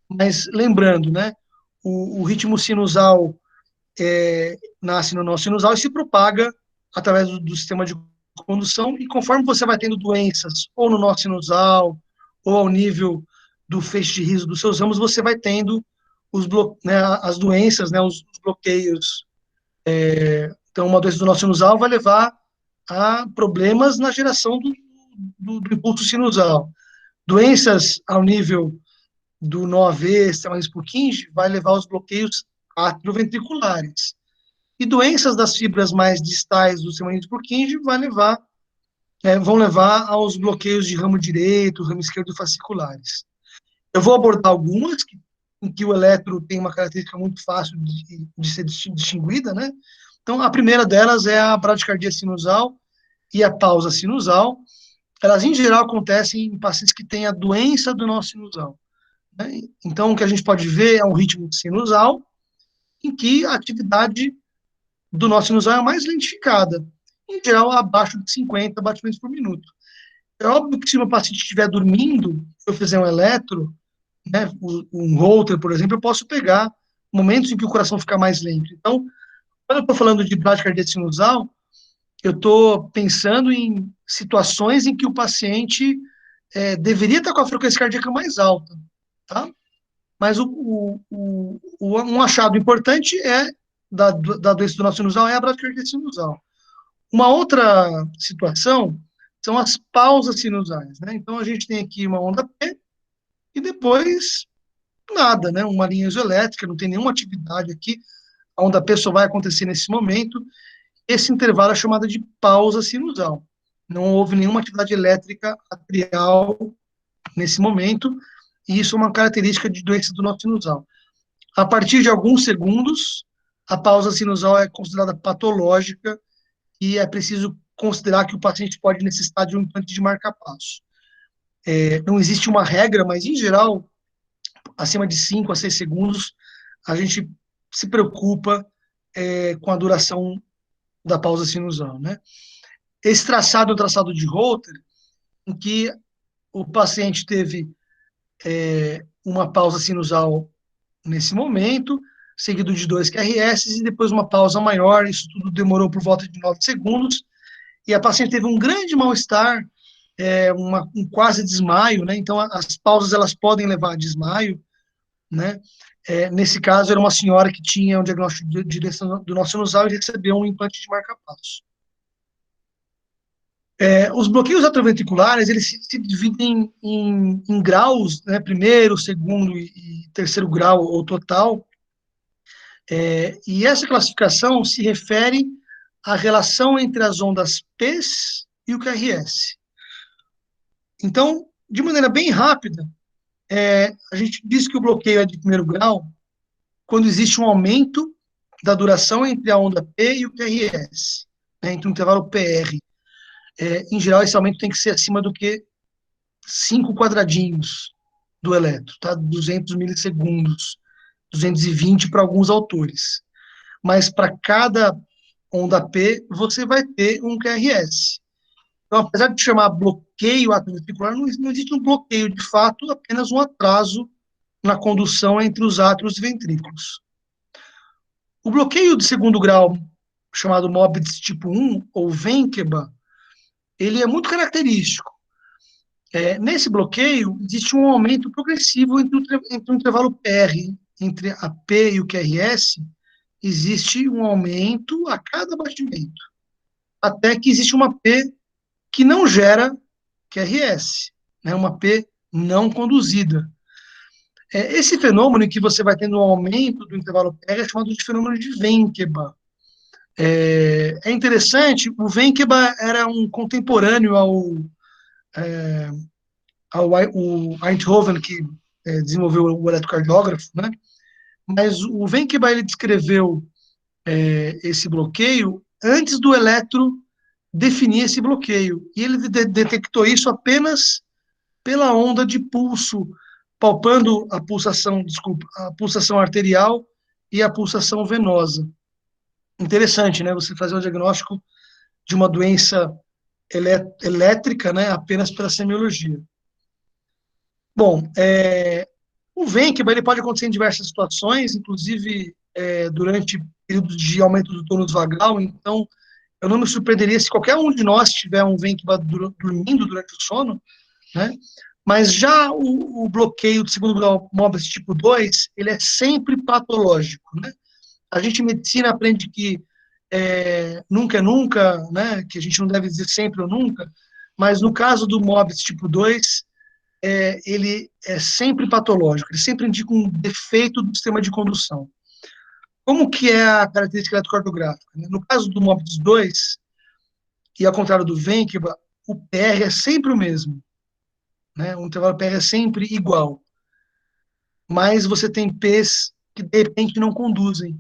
Mas lembrando, né? O ritmo sinusal nasce no nó sinusal e se propaga através do sistema de condução, e conforme você vai tendo doenças ou no nó sinusal ou ao nível do feixe de riso dos seus ramos, você vai tendo as doenças, né, os bloqueios. Então, uma doença do nó sinusal vai levar a problemas na geração do impulso sinusal. Doenças ao nível do nó AV, sistema Purkinje, vai levar aos bloqueios atrioventriculares. E doenças das fibras mais distais do sistema Purkinje vão levar aos bloqueios de ramo direito, ramo esquerdo fasciculares. Eu vou abordar algumas em que o eletro tem uma característica muito fácil de ser distinguida, né? Então, a primeira delas é a bradicardia sinusal e a pausa sinusal. Elas, em geral, acontecem em pacientes que têm a doença do nó sinusal, né? Então, o que a gente pode ver é um ritmo sinusal em que a atividade do nó sinusal é mais lentificada, em geral, abaixo de 50 batimentos por minuto. É óbvio que se o meu paciente estiver dormindo, se eu fizer um eletro, né, um Holter, por exemplo, eu posso pegar momentos em que o coração fica mais lento. Então, quando eu estou falando de bradicardia sinusal, eu estou pensando em situações em que o paciente deveria estar com a frequência cardíaca mais alta, tá? Mas um achado importante da doença do nó sinusal é a bradicardia sinusal. Uma outra situação são as pausas sinusais, né? Então, a gente tem aqui uma onda P e depois nada, né? Uma linha isoelétrica, não tem nenhuma atividade aqui. A onda P só vai acontecer nesse momento. Esse intervalo é chamado de pausa sinusal. Não houve nenhuma atividade elétrica atrial nesse momento, e isso é uma característica de doença do nó sinusal. A partir de alguns segundos, a pausa sinusal é considerada patológica e é preciso considerar que o paciente pode necessitar de um implante de marca-passo. Não existe uma regra, mas, em geral, acima de 5 a 6 segundos, a gente se preocupa com a duração da pausa sinusal, né? Esse traçado é o traçado de Holter, em que o paciente teve uma pausa sinusal nesse momento, seguido de 2 QRS e depois uma pausa maior. Isso tudo demorou por volta de 9 segundos. E a paciente teve um grande mal-estar, um quase desmaio, né? Então, as pausas elas podem levar a desmaio, né? Nesse caso, era uma senhora que tinha um diagnóstico de doença do nó sinusal e recebeu um implante de marca-passo. Os bloqueios atrioventriculares, eles se dividem em graus, né, primeiro, segundo e terceiro grau ou total, e essa classificação se refere à relação entre as ondas P's e o QRS. Então, de maneira bem rápida, a gente diz que o bloqueio é de primeiro grau quando existe um aumento da duração entre a onda P e o QRS, né, entre o intervalo PR. Em geral, esse aumento tem que ser acima do que 5 quadradinhos do eletro, tá? 200 milissegundos, 220 para alguns autores. Mas para cada onda P, você vai ter um QRS. Então, apesar de chamar bloqueio atrioventricular, não existe um bloqueio de fato, apenas um atraso na condução entre os átrios e ventrículos. O bloqueio de segundo grau, chamado Morbitz tipo 1, ou Ventqueba, ele é muito característico. Nesse bloqueio, existe um aumento progressivo entre o intervalo PR, entre a P e o QRS, existe um aumento a cada batimento, até que existe uma P que não gera QRS, né, uma P não conduzida. Esse fenômeno em que você vai tendo um aumento do intervalo PR é chamado de fenômeno de Ventqueba. É interessante, o Ventqueba era um contemporâneo ao Einthoven, que desenvolveu o eletrocardiógrafo, né? Mas o Ventqueba, ele descreveu esse bloqueio antes do eletro definir esse bloqueio. E ele detectou isso apenas pela onda de pulso, palpando a pulsação arterial e a pulsação venosa. Interessante, né? Você fazer o diagnóstico de uma doença elétrica, né? Apenas pela semiologia. Bom, o Ventqueba, ele pode acontecer em diversas situações, inclusive durante períodos de aumento do tônus vagal. Então, eu não me surpreenderia se qualquer um de nós tiver um Ventqueba dormindo durante o sono, né? Mas já o bloqueio do segundo grau Morbitz tipo 2, ele é sempre patológico, né? A gente em medicina aprende que nunca é nunca, né? Que a gente não deve dizer sempre ou nunca, mas no caso do Morbitz tipo 2, ele é sempre patológico, ele sempre indica um defeito do sistema de condução. Como que é a característica eletrocardiográfica? No caso do Morbitz 2, e ao contrário do Ventqueba, o PR é sempre o mesmo, né? O intervalo PR é sempre igual, mas você tem P's que de repente não conduzem.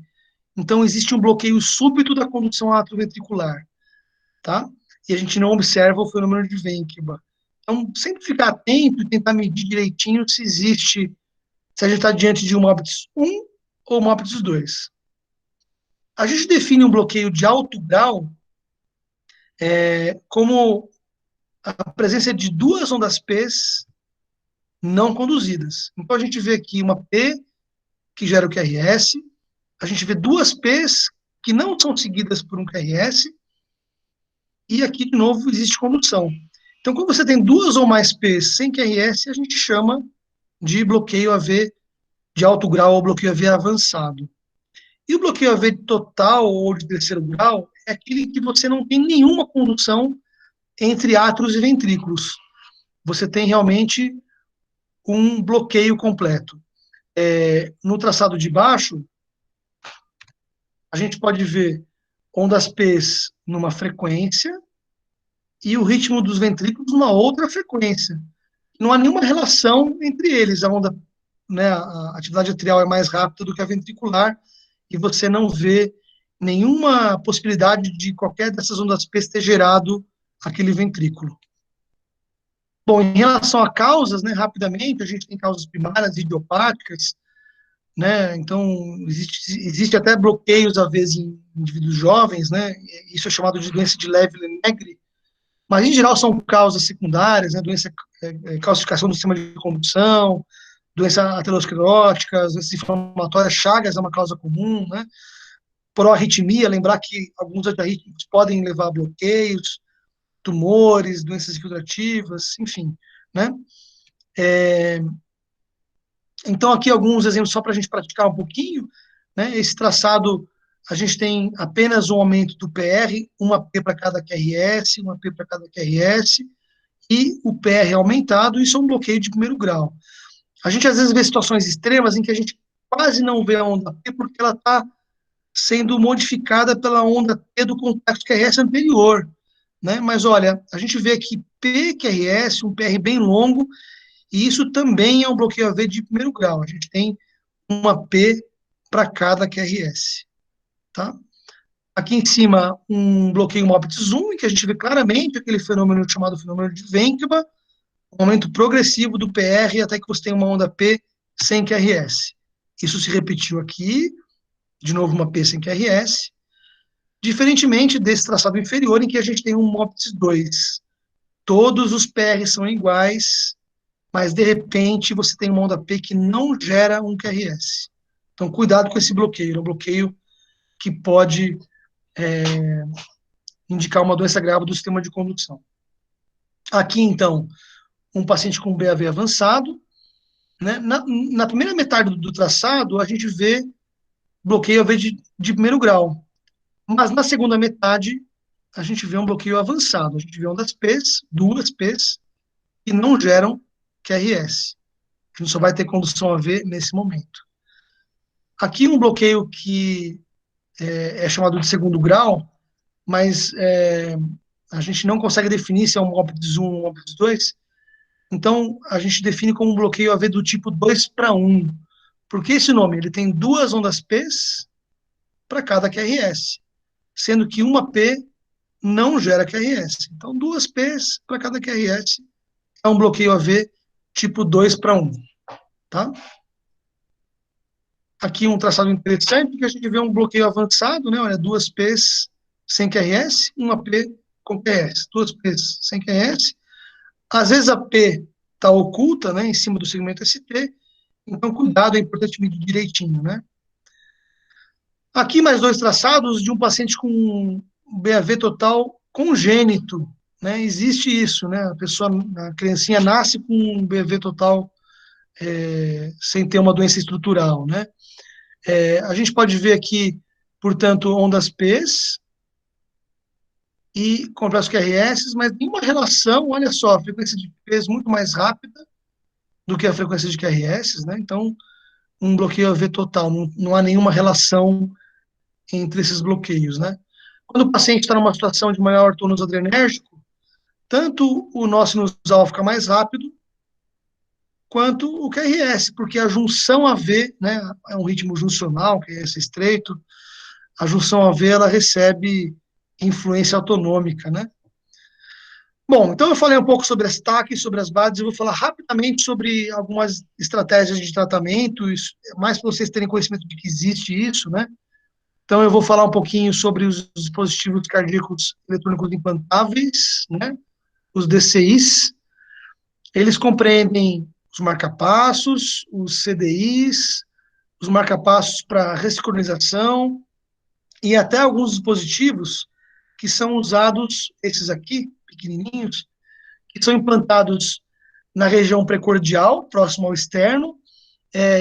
Então existe um bloqueio súbito da condução atrioventricular, tá? E a gente não observa o fenômeno de Ventqueba. Então, sempre ficar atento e tentar medir direitinho se a gente está diante de um Morbitz 1 ou Morbitz 2. A gente define um bloqueio de alto grau como a presença de duas ondas P's não conduzidas. Então, a gente vê aqui uma P que gera o QRS, a gente vê duas P's que não são seguidas por um QRS, e aqui, de novo, existe condução. Então, quando você tem duas ou mais P's sem QRS, a gente chama de bloqueio AV de alto grau ou bloqueio AV avançado. E o bloqueio AV total ou de terceiro grau é aquele que você não tem nenhuma condução entre átrios e ventrículos. Você tem realmente um bloqueio completo. No traçado de baixo, a gente pode ver ondas P's numa frequência e o ritmo dos ventrículos numa outra frequência. Não há nenhuma relação entre eles. A onda, né, a atividade atrial é mais rápida do que a ventricular e você não vê nenhuma possibilidade de qualquer dessas ondas P ter gerado aquele ventrículo. Bom, em relação a causas, né, rapidamente, a gente tem causas primárias idiopáticas, né, então existe até bloqueios, às vezes, em indivíduos jovens, né, isso é chamado de doença de Levy-Lenegre, mas, em geral, são causas secundárias, né, calcificação do sistema de condução, doença aterosclerótica, doenças inflamatórias, Chagas é uma causa comum, né, proarritmia, lembrar que alguns antiarrítmicos podem levar a bloqueios, tumores, doenças infiltrativas, enfim, né. Então, aqui alguns exemplos só para a gente praticar um pouquinho, né, esse traçado, a gente tem apenas um aumento do PR, uma P para cada QRS, uma P para cada QRS, e o PR aumentado, isso é um bloqueio de primeiro grau. A gente às vezes vê situações extremas em que a gente quase não vê a onda P porque ela está sendo modificada pela onda T do contexto QRS anterior, né? Mas olha, a gente vê aqui PQRS, um PR bem longo, e isso também é um bloqueio AV de primeiro grau. A gente tem uma P para cada QRS, tá? Aqui em cima, um bloqueio Mobitz 1, em que a gente vê claramente aquele fenômeno chamado fenômeno de Wenkman, um aumento progressivo do PR até que você tem uma onda P sem QRS. Isso se repetiu aqui, de novo uma P sem QRS, diferentemente desse traçado inferior, em que a gente tem um Mobitz 2. Todos os PRs são iguais, mas de repente você tem uma onda P que não gera um QRS. Então, cuidado com esse bloqueio, é um bloqueio que pode indicar uma doença grave do sistema de condução. Aqui, então, um paciente com BAV avançado, né? Na primeira metade do traçado, a gente vê bloqueio AV de primeiro grau, mas na segunda metade, a gente vê um bloqueio avançado, a gente vê ondas P's, duas P's, que não geram QRS. A gente só vai ter condução AV nesse momento. Aqui um bloqueio que é chamado de segundo grau, mas a gente não consegue definir se é um Mobitz 1 ou um Mobitz 2, então a gente define como um bloqueio AV do tipo 2:1. Por que esse nome? Ele tem duas ondas P's para cada QRS, sendo que uma P não gera QRS. Então, duas P's para cada QRS é um bloqueio AV tipo 2:1, tá? Aqui um traçado interessante, que a gente vê um bloqueio avançado, né? Olha, duas P's sem QRS, uma P com QRS, duas P's sem QRS. Às vezes a P está oculta, né, em cima do segmento ST, então cuidado, é importante medir direitinho, né? Aqui mais dois traçados de um paciente com BAV total congênito, né? Existe isso, né? A criancinha nasce com um BAV total sem ter uma doença estrutural, né? A gente pode ver aqui, portanto, ondas P's e complexos QRS, mas tem uma relação, olha só, a frequência de P's muito mais rápida do que a frequência de QRS, né? Então, um bloqueio AV total, não há nenhuma relação entre esses bloqueios, né? Quando o paciente está numa situação de maior tônus adrenérgico, tanto o nó sinusal fica mais rápido, quanto o QRS, porque a junção AV, né, é um ritmo juncional, QRS estreito, a junção AV, ela recebe influência autonômica, né? Bom, então eu falei um pouco sobre as TACs, sobre as BADs, eu vou falar rapidamente sobre algumas estratégias de tratamento, isso, mais para vocês terem conhecimento de que existe isso, né? Então eu vou falar um pouquinho sobre os dispositivos cardíacos eletrônicos implantáveis, né? Os DCIs. Eles compreendem os marcapassos, os CDIs, os marcapassos para ressincronização e até alguns dispositivos que são usados, esses aqui, pequenininhos, que são implantados na região precordial, próximo ao externo,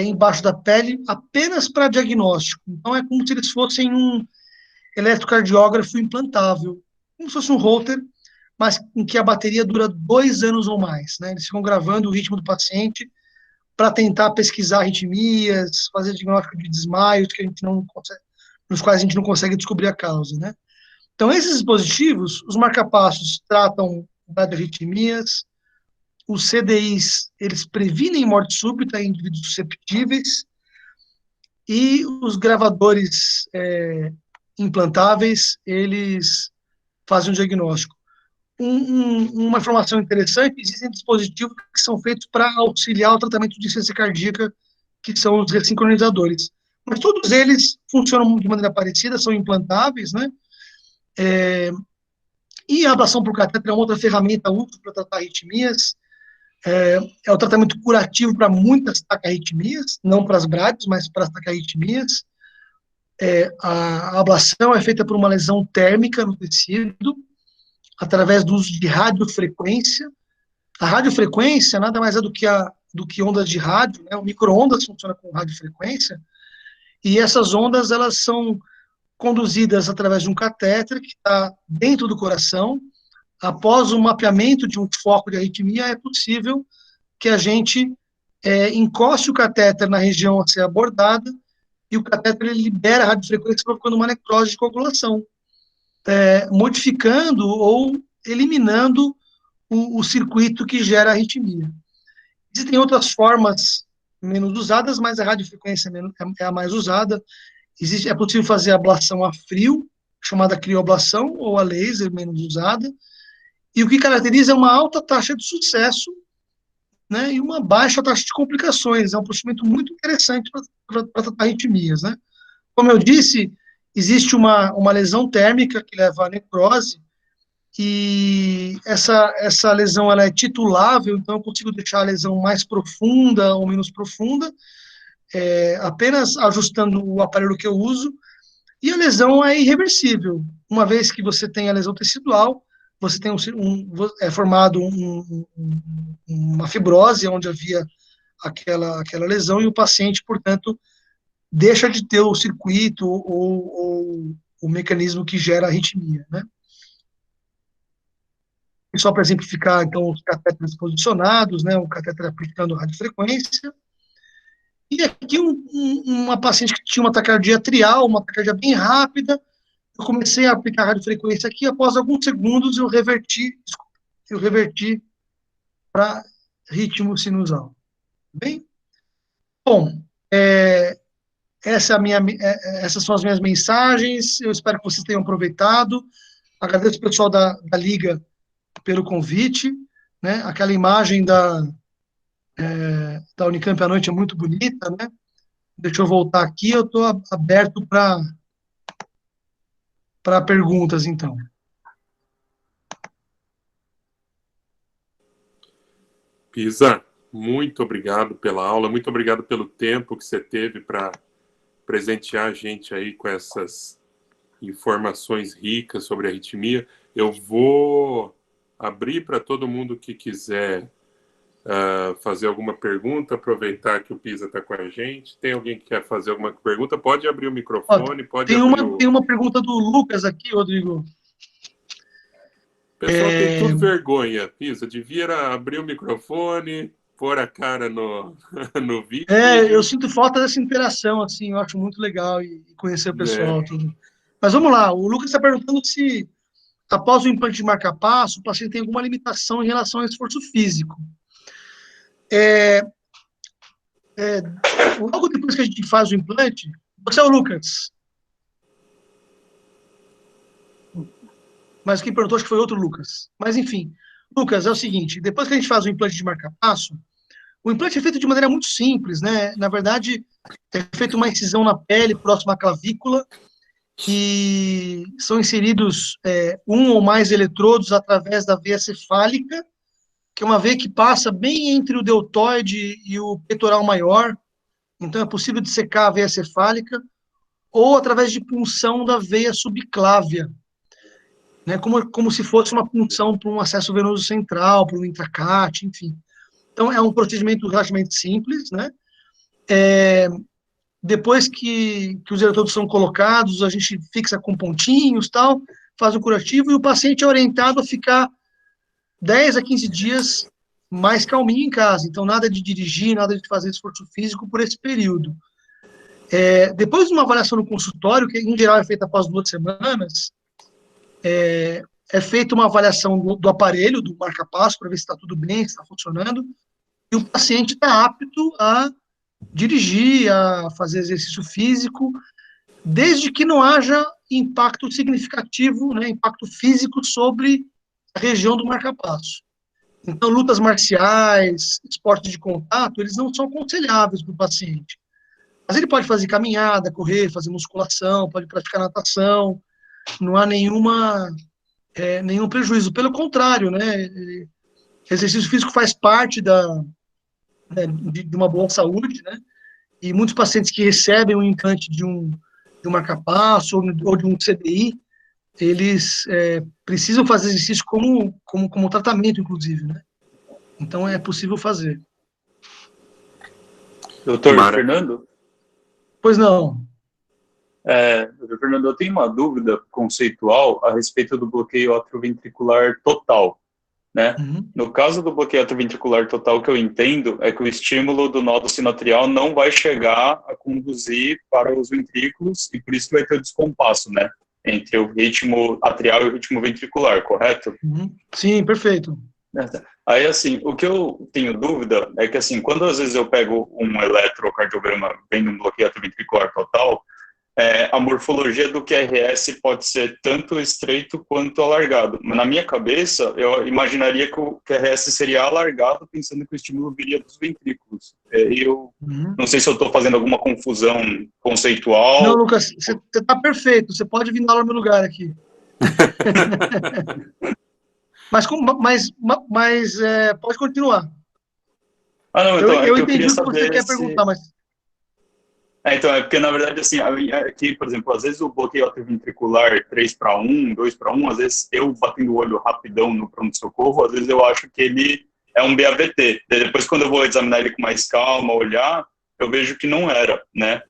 embaixo da pele, apenas para diagnóstico. Então, é como se eles fossem um eletrocardiógrafo implantável, como se fosse um Holter, mas em que a bateria dura 2 anos ou mais, né? Eles ficam gravando o ritmo do paciente para tentar pesquisar arritmias, fazer diagnóstico de desmaios que a gente não consegue, nos quais a gente não consegue descobrir a causa, né? Então, esses dispositivos, os marcapassos tratam das arritmias, os CDIs, eles previnem morte súbita em indivíduos susceptíveis, e os gravadores implantáveis, eles fazem um diagnóstico. Uma informação interessante, existem dispositivos que são feitos para auxiliar o tratamento de insuficiência cardíaca, que são os ressincronizadores. Mas todos eles funcionam de maneira parecida, são implantáveis, né? E a ablação por catéter é uma outra ferramenta útil para tratar arritmias. É o tratamento curativo para muitas taquiarritmias, não para as BRADs, mas para as taquiarritmias. A ablação é feita por uma lesão térmica no tecido, através do uso de radiofrequência. A radiofrequência nada mais é do que ondas de rádio, né? O micro-ondas funciona com radiofrequência, e essas ondas, elas são conduzidas através de um catéter que está dentro do coração. Após o mapeamento de um foco de arritmia, é possível que a gente encoste o catéter na região a ser abordada, e o catéter ele libera a radiofrequência, provocando uma necrose de coagulação, modificando ou eliminando o circuito que gera arritmia. Existem outras formas menos usadas, mas a radiofrequência é a mais usada. É possível fazer ablação a frio, chamada crioablação, ou a laser, menos usada. E o que caracteriza é uma alta taxa de sucesso, né, e uma baixa taxa de complicações. É um procedimento muito interessante para tratar arritmias, né? Como eu disse, existe uma lesão térmica que leva à necrose, e essa lesão ela é titulável, então eu consigo deixar a lesão mais profunda ou menos profunda, apenas ajustando o aparelho que eu uso, e a lesão é irreversível. Uma vez que você tem a lesão tecidual, você tem é formado uma fibrose onde havia aquela lesão, e o paciente, portanto, deixa de ter o circuito ou o mecanismo que gera arritmia, né? E só para exemplificar, então, os catéteres posicionados, né, o catéter aplicando radiofrequência. E aqui uma paciente que tinha uma taquicardia trial, uma taquicardia bem rápida, eu comecei a aplicar radiofrequência aqui, após alguns segundos eu reverti para ritmo sinusal. Bem? Bom, essas são as minhas mensagens, eu espero que vocês tenham aproveitado. Agradeço o pessoal da Liga pelo convite, né? Aquela imagem da Unicamp à noite é muito bonita, né? Deixa eu voltar aqui, eu estou aberto para perguntas, então. Pisa, muito obrigado pela aula, muito obrigado pelo tempo que você teve para presentear a gente aí com essas informações ricas sobre a arritmia. Eu vou abrir para todo mundo que quiser fazer alguma pergunta, aproveitar que o Pisa está com a gente. Tem alguém que quer fazer alguma pergunta? Pode abrir o microfone, pode abrir tem uma pergunta do Lucas aqui, Rodrigo. O pessoal tem tudo vergonha, Pisa. Devia abrir o microfone, pôr a cara no vídeo. Eu sinto falta dessa interação, assim, eu acho muito legal e conhecer o pessoal, tudo. Mas vamos lá, o Lucas está perguntando se, após o implante de marca-passo, o paciente tem alguma limitação em relação ao esforço físico. Logo depois que a gente faz o implante, você é o Lucas. Mas quem perguntou acho que foi outro Lucas. Mas enfim, Lucas, é o seguinte, depois que a gente faz o implante de marca-passo, o implante é feito de maneira muito simples, né? Na verdade, é feita uma incisão na pele próxima à clavícula, e são inseridos um ou mais eletrodos através da veia cefálica, que é uma veia que passa bem entre o deltoide e o peitoral maior. Então, é possível dissecar a veia cefálica, ou através de punção da veia subclávia, né, como se fosse uma punção para um acesso venoso central, para um intracate, enfim. Então, é um procedimento relativamente simples, né? Depois que os eletrodos são colocados, a gente fixa com pontinhos, tal, faz o curativo, e o paciente é orientado a ficar 10 a 15 dias mais calminho em casa. Então, nada de dirigir, nada de fazer esforço físico por esse período. Depois de uma avaliação no consultório, que em geral é feita após 2 semanas, é feita uma avaliação do aparelho, do marca-passo, para ver se está tudo bem, se está funcionando, e o paciente está apto a dirigir, a fazer exercício físico, desde que não haja impacto significativo, né, impacto físico sobre a região do marca-passo. Então, lutas marciais, esportes de contato, eles não são aconselháveis para o paciente. Mas ele pode fazer caminhada, correr, fazer musculação, pode praticar natação, não há nenhum prejuízo. Pelo contrário, né, exercício físico faz parte de uma boa saúde, né, e muitos pacientes que recebem um implante de um marca-passo ou de um CDI, eles precisam fazer exercício como tratamento, inclusive, né? Então, é possível fazer. Doutor Fernando? Pois não. Doutor Fernando, eu tenho uma dúvida conceitual a respeito do bloqueio atrioventricular total, né? Uhum. No caso do bloqueio atrioventricular total, o que eu entendo é que o estímulo do nódulo sinoatrial não vai chegar a conduzir para os ventrículos e por isso que vai ter o descompasso, né? Entre o ritmo atrial e o ritmo ventricular, correto? Uhum. Sim, perfeito. Aí, assim, o que eu tenho dúvida é que, assim, quando às vezes eu pego um eletrocardiograma vendo um bloqueio atrioventricular total, a morfologia do QRS pode ser tanto estreito quanto alargado. Mas na minha cabeça, eu imaginaria que o QRS seria alargado, pensando que o estímulo viria dos ventrículos. Eu não sei se eu estou fazendo alguma confusão conceitual. Não, Lucas, você está perfeito. Você pode vir na aula no meu lugar aqui. mas pode continuar. Não, então, eu entendi o que você quer perguntar, mas... Então, porque na verdade, assim, aqui, por exemplo, às vezes o bloqueio atrioventricular 3:1, 2:1, às vezes eu batendo o olho rapidão no pronto-socorro, às vezes eu acho que ele é um BAVT. Depois, quando eu vou examinar ele com mais calma, olhar, eu vejo que não era, né?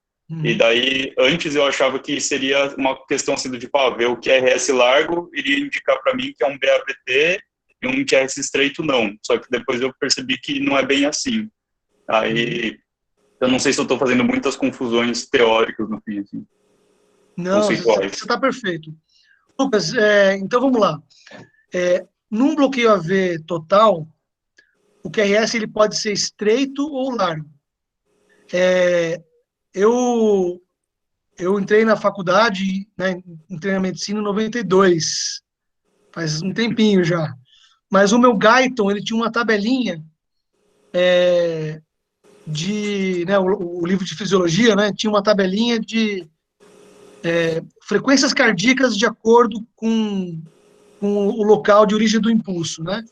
E daí, antes eu achava que seria uma questão assim do tipo, ver o QRS largo iria indicar para mim que é um BAVT e um QRS estreito não. Só que depois eu percebi que não é bem assim. Aí... Eu não sei se eu estou fazendo muitas confusões teóricas no fim, assim. Não, você está perfeito. Lucas, então vamos lá. Num bloqueio AV total, o QRS ele pode ser estreito ou largo. Eu entrei na faculdade, né, entrei na medicina em 92, faz um tempinho já. Mas o meu Guyton, ele tinha uma tabelinha né, o livro de fisiologia, né, tinha uma tabelinha de frequências cardíacas de acordo com o local de origem do impulso, né?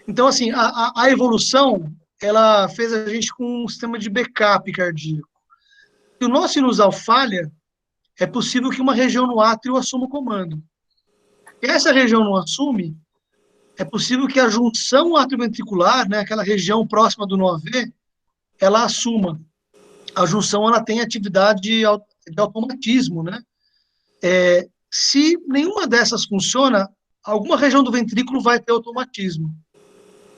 Então, assim, a evolução, ela fez a gente com um sistema de backup cardíaco. Se o nosso sinusal falha, é possível que uma região no átrio assuma o comando. Se essa região não assume, é possível que a junção atrioventricular, né, aquela região próxima do nó AV, ela assuma. A junção, ela tem atividade de automatismo, né? Se nenhuma dessas funciona, alguma região do ventrículo vai ter automatismo.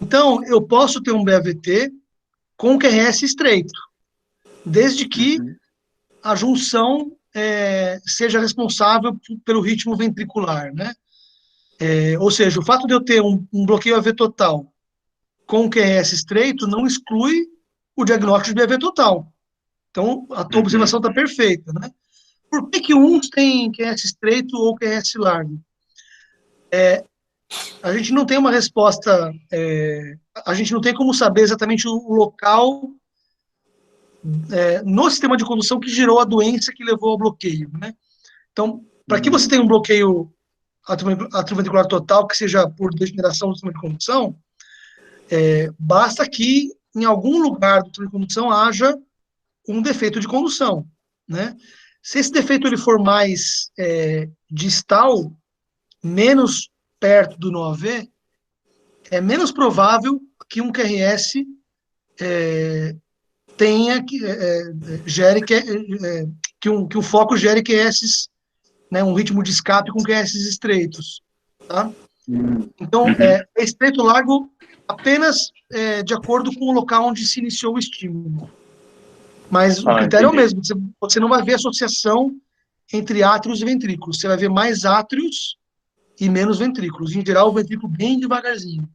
Então, eu posso ter um BAVT com QRS estreito, desde que a junção seja responsável pelo ritmo ventricular, né? Ou seja, o fato de eu ter um bloqueio AV total com QRS estreito não exclui o diagnóstico de AV total. Então, a tua observação está perfeita, né? Por que uns têm QRS estreito ou QRS largo? A gente não tem uma resposta, a gente não tem como saber exatamente o local no sistema de condução que gerou a doença que levou ao bloqueio, né? Então, para que você tenha um bloqueio atrioventricular total, que seja por degeneração do sistema de condução, basta que em algum lugar do sistema de condução haja um defeito de condução, né? Se esse defeito ele for mais distal, menos perto do nó AV, é menos provável que um QRS que um foco gere QS, né, um ritmo de escape com QS estreitos, tá? Então, é estreito largo apenas de acordo com o local onde se iniciou o estímulo. Mas o critério é o mesmo, você não vai ver associação entre átrios e ventrículos, você vai ver mais átrios e menos ventrículos. Em geral, o ventrículo bem devagarzinho.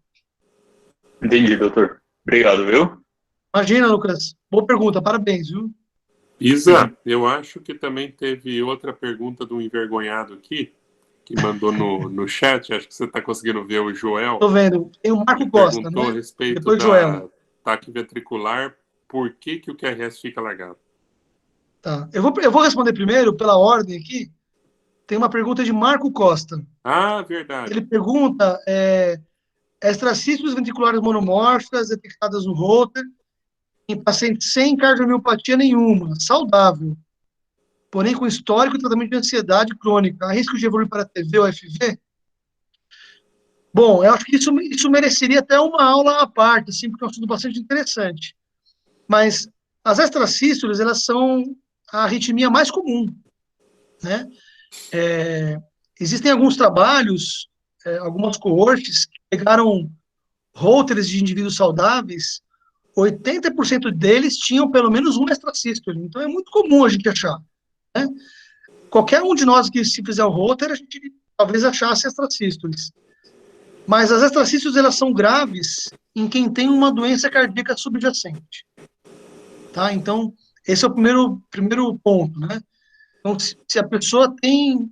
Entendi, doutor. Obrigado, viu? Imagina, Lucas. Boa pergunta, parabéns, viu? Isa, eu acho que também teve outra pergunta do envergonhado aqui, que mandou no chat, acho que você está conseguindo ver o Joel. Estou vendo. Tem o Marco Costa, perguntou né? a respeito Depois da Joel. taque ventricular, por que o QRS fica largado? Tá. Eu vou responder primeiro, pela ordem aqui. Tem uma pergunta de Marco Costa. Ah, verdade. Ele pergunta, extracístoles ventriculares monomórficas detectadas no Holter em pacientes sem cardiomiopatia nenhuma, saudável, porém com histórico de tratamento de ansiedade crônica, há risco de evoluir para TV ou FV? Bom, eu acho que isso mereceria até uma aula à parte, assim, porque é um estudo bastante interessante. Mas as extracístoles, elas são a arritmia mais comum, né? Existem alguns trabalhos, algumas coortes, que pegaram Holters de indivíduos saudáveis, 80% deles tinham pelo menos uma extracístole. Então é muito comum a gente achar, né? Qualquer um de nós que se fizer o Holter, a gente talvez achasse extracístoles. Mas as extracístoles, elas são graves em quem tem uma doença cardíaca subjacente. Tá? Então, esse é o primeiro ponto, né? Então, se a pessoa tem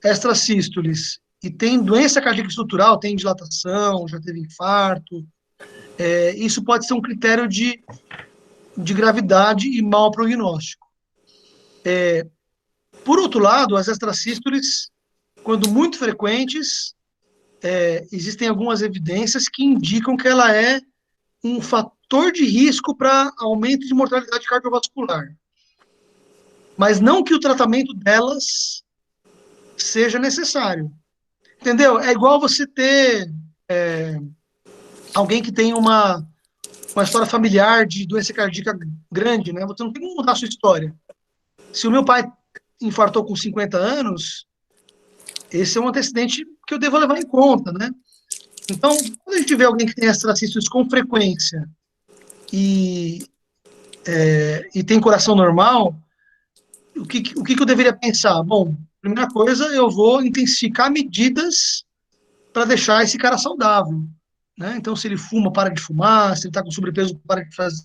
extracístoles e tem doença cardíaca estrutural, tem dilatação, já teve infarto, isso pode ser um critério de gravidade e mau prognóstico. Por outro lado, as extracístoles, quando muito frequentes, existem algumas evidências que indicam que ela é um fator de risco para aumento de mortalidade cardiovascular. Mas não que o tratamento delas seja necessário. Entendeu? É igual você ter alguém que tem uma história familiar de doença cardíaca grande, né? Você não tem como mudar a sua história. Se o meu pai infartou com 50 anos, esse é um antecedente que eu devo levar em conta, né? Então, quando a gente vê alguém que tem extracístoles com frequência e tem coração normal, o que eu deveria pensar? Bom, primeira coisa, eu vou intensificar medidas para deixar esse cara saudável, né? Então, se ele fuma, para de fumar, se ele está com sobrepeso, para de fazer,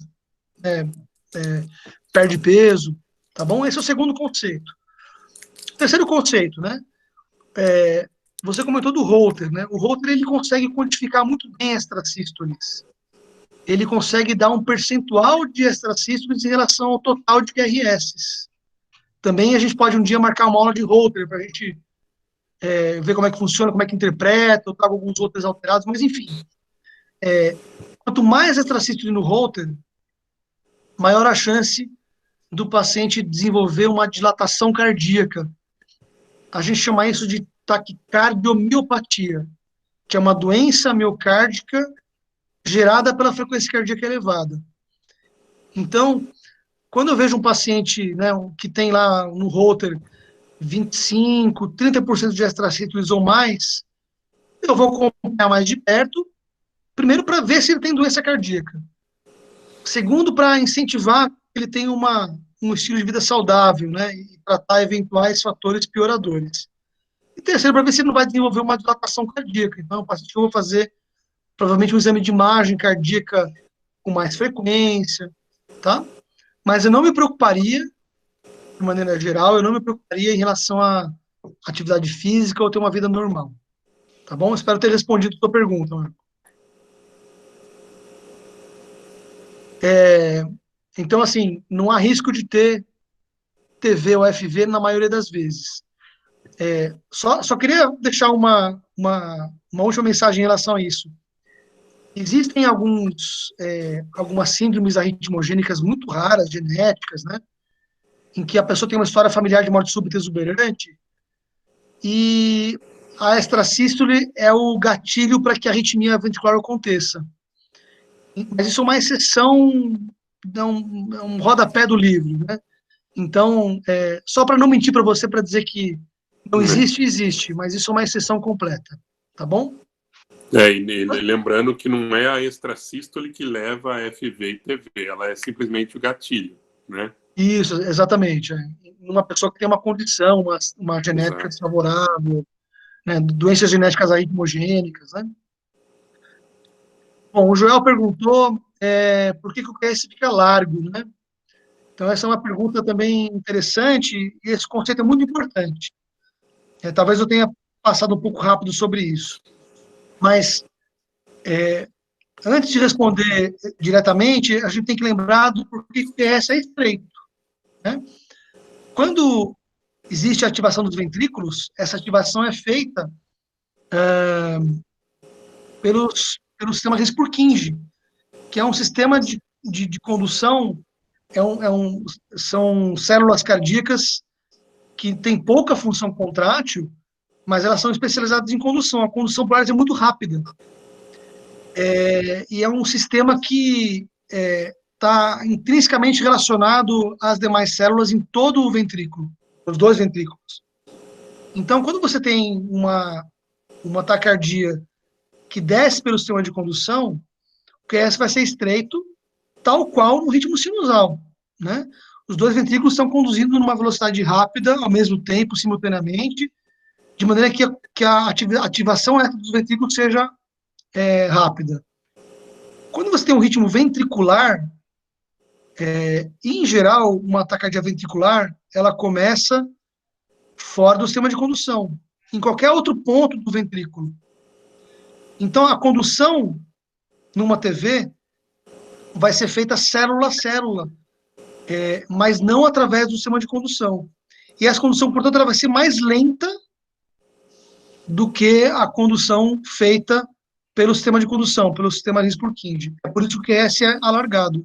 perde peso, tá bom? Esse é o segundo conceito. Terceiro conceito, né? Você comentou do Holter, né? O Holter, ele consegue quantificar muito bem extracístoles. Ele consegue dar um percentual de extracístoles em relação ao total de QRS. Também a gente pode um dia marcar uma aula de Holter para a gente ver como é que funciona, como é que interpreta, eu trago alguns Holters alterados, mas enfim. Quanto mais extracístoles no Holter, maior a chance do paciente desenvolver uma dilatação cardíaca. A gente chama isso de taquicardiomiopatia, que é uma doença miocárdica gerada pela frequência cardíaca elevada. Então, quando eu vejo um paciente, né, que tem lá no Holter 25, 30% de extracístoles ou mais, eu vou acompanhar mais de perto, primeiro para ver se ele tem doença cardíaca. Segundo, para incentivar que ele tenha um estilo de vida saudável, né, e tratar eventuais fatores pioradores. E terceiro, para ver se ele não vai desenvolver uma dilatação cardíaca. Então, o paciente que eu vou fazer provavelmente um exame de imagem cardíaca com mais frequência, tá? Mas eu não me preocuparia, de maneira geral, eu não me preocuparia em relação à atividade física ou ter uma vida normal, tá bom? Espero ter respondido a sua pergunta, Marco. Então, assim, não há risco de ter TV ou FV na maioria das vezes. Só queria deixar uma última mensagem em relação a isso. Existem algumas síndromes arritmogênicas muito raras, genéticas, né? Em que a pessoa tem uma história familiar de morte súbita exuberante e a extrasístole é o gatilho para que a arritmia ventricular aconteça. Mas isso é uma exceção, é um rodapé do livro, né? Então, só para não mentir para você, para dizer que não existe, existe, mas isso é uma exceção completa. tá bom? E lembrando que não é a extrasístole que leva a FV e TV, ela é simplesmente o gatilho, né? Isso, exatamente. Uma pessoa que tem uma condição, uma genética Exato. desfavorável, né, doenças genéticas aritmogênicas, né? Bom, o Joel perguntou por que o QS fica largo, né? Então, essa é uma pergunta também interessante, e esse conceito é muito importante. Talvez eu tenha passado um pouco rápido sobre isso. Mas, antes de responder diretamente, a gente tem que lembrar do porquê que o QS é estreito, né? Quando existe a ativação dos ventrículos, essa ativação é feita pelo sistema Reis-Purkinje, que é um sistema de condução, são células cardíacas que têm pouca função contrátil, mas elas são especializadas em condução. A condução por elas é muito rápida. E é um sistema que está intrinsecamente relacionado às demais células em todo o ventrículo, os dois ventrículos. Então, quando você tem uma taquicardia que desce pelo sistema de condução, o QS vai ser estreito, tal qual no ritmo sinusal, né? Os dois ventrículos estão conduzindo numa velocidade rápida, ao mesmo tempo, simultaneamente, de maneira que a ativação dos ventrículos seja rápida. Quando você tem um ritmo ventricular, em geral, uma taquicardia ventricular, ela começa fora do sistema de condução, em qualquer outro ponto do ventrículo. Então, a condução numa TV vai ser feita célula a célula, mas não através do sistema de condução. E essa condução, portanto, ela vai ser mais lenta do que a condução feita pelo sistema de condução, pelo sistema Reis-Purkinje. É por isso que o QS é alargado,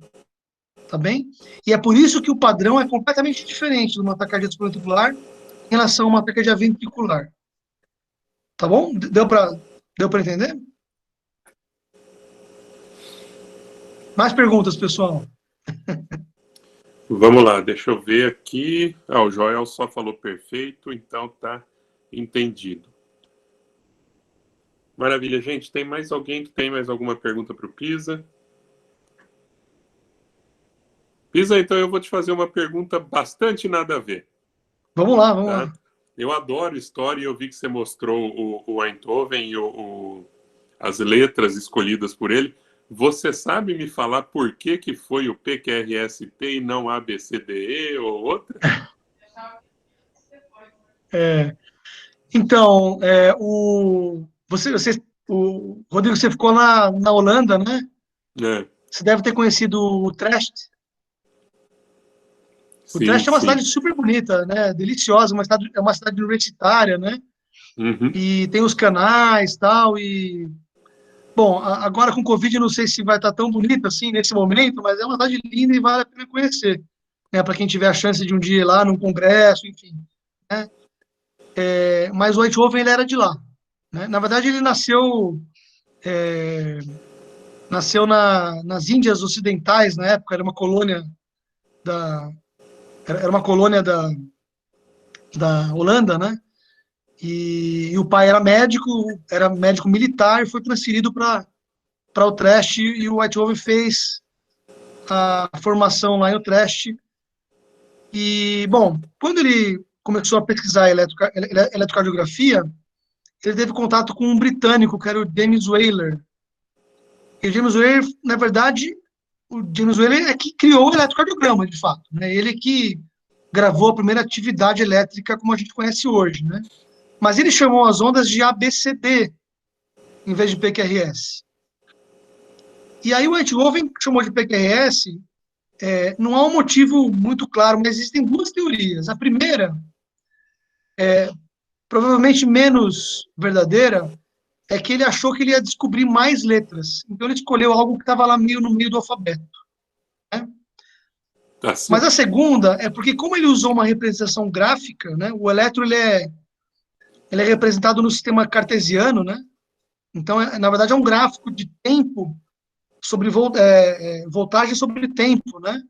tá bem? E é por isso que o padrão é completamente diferente de uma taquicardia supraventricular em relação a uma taquicardia ventricular. Tá bom? Deu para entender? Mais perguntas, pessoal? Vamos lá, deixa eu ver aqui. O Joel só falou perfeito, então tá entendido. Maravilha, gente. Tem mais alguém que tem mais alguma pergunta para o Pisa? Pisa, então eu vou te fazer uma pergunta bastante nada a ver. Vamos lá. Eu adoro história e eu vi que você mostrou o Einthoven e as letras escolhidas por ele. Você sabe me falar por que foi o PQRST e não ABCDE ou outra? Então, Rodrigo, você ficou na Holanda, né? Você deve ter conhecido o Utrecht. O Utrecht é uma cidade super bonita, né? Deliciosa, é uma cidade universitária, né? Uhum. E tem os canais tal, e... Bom, agora com o Covid, não sei se vai estar tão bonita assim nesse momento, mas é uma cidade linda e vale a pena conhecer, né? Para quem tiver a chance de um dia ir lá num congresso, enfim, né? Mas o Einthoven, ele era de lá, né? Na verdade, ele nasceu nas Índias Ocidentais, na época, era uma colônia da Holanda, né? E o pai era médico militar, e foi transferido para Utrecht, e o Einthoven fez a formação lá em Utrecht. E, bom, quando ele começou a pesquisar eletrocardiografia, ele teve contato com um britânico, que era o James Wheeler. E o James Wheeler, na verdade, o James Wheeler é que criou o eletrocardiograma, de fato, né? Ele que gravou a primeira atividade elétrica como a gente conhece hoje, né? Mas ele chamou as ondas de ABCD, em vez de PQRS. E aí o Einthoven chamou de PQRS, não há um motivo muito claro, mas existem duas teorias. A primeira, provavelmente menos verdadeira, é que ele achou que ele ia descobrir mais letras. Então ele escolheu algo que estava lá meio no meio do alfabeto, né? Mas a segunda é porque, como ele usou uma representação gráfica, né, o elétron ele é representado no sistema cartesiano, né? Então, na verdade, é um gráfico de tempo sobre voltagem sobre tempo, né?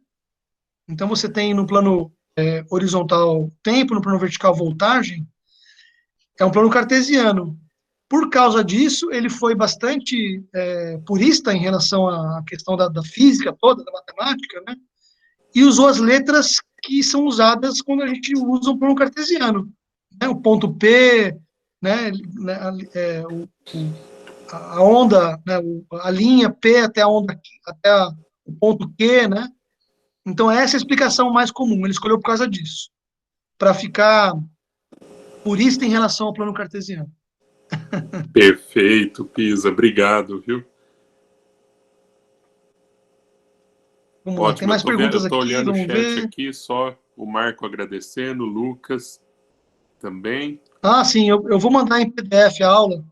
Então, você tem no plano horizontal tempo, no plano vertical voltagem, é um plano cartesiano. por causa disso, ele foi bastante purista em relação à questão da física toda, da matemática, né? E usou as letras que são usadas quando a gente usa o plano cartesiano, né? O ponto P, né? A onda, né? A linha P até a onda, até o ponto Q, né? Então, essa é a explicação mais comum. Ele escolheu por causa disso, para ficar purista em relação ao plano cartesiano. Perfeito, Pisa. Obrigado, viu? Vamos lá, tem Ótimo. mais perguntas Eu tô aqui, olhando o vamos chat ver. aqui, só o Marco agradecendo, o Lucas também. Ah, sim, eu vou mandar em PDF a aula.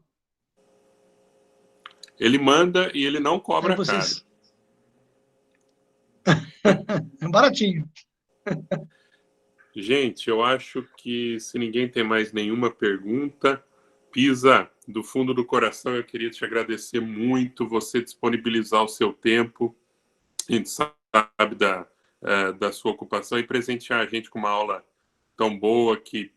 Ele manda e ele não Aí cobra caro. vocês... É baratinho. Gente, eu acho que se ninguém tem mais nenhuma pergunta, Pisa, do fundo do coração, eu queria te agradecer muito você disponibilizar o seu tempo, a gente sabe da sua ocupação, e presentear a gente com uma aula tão boa que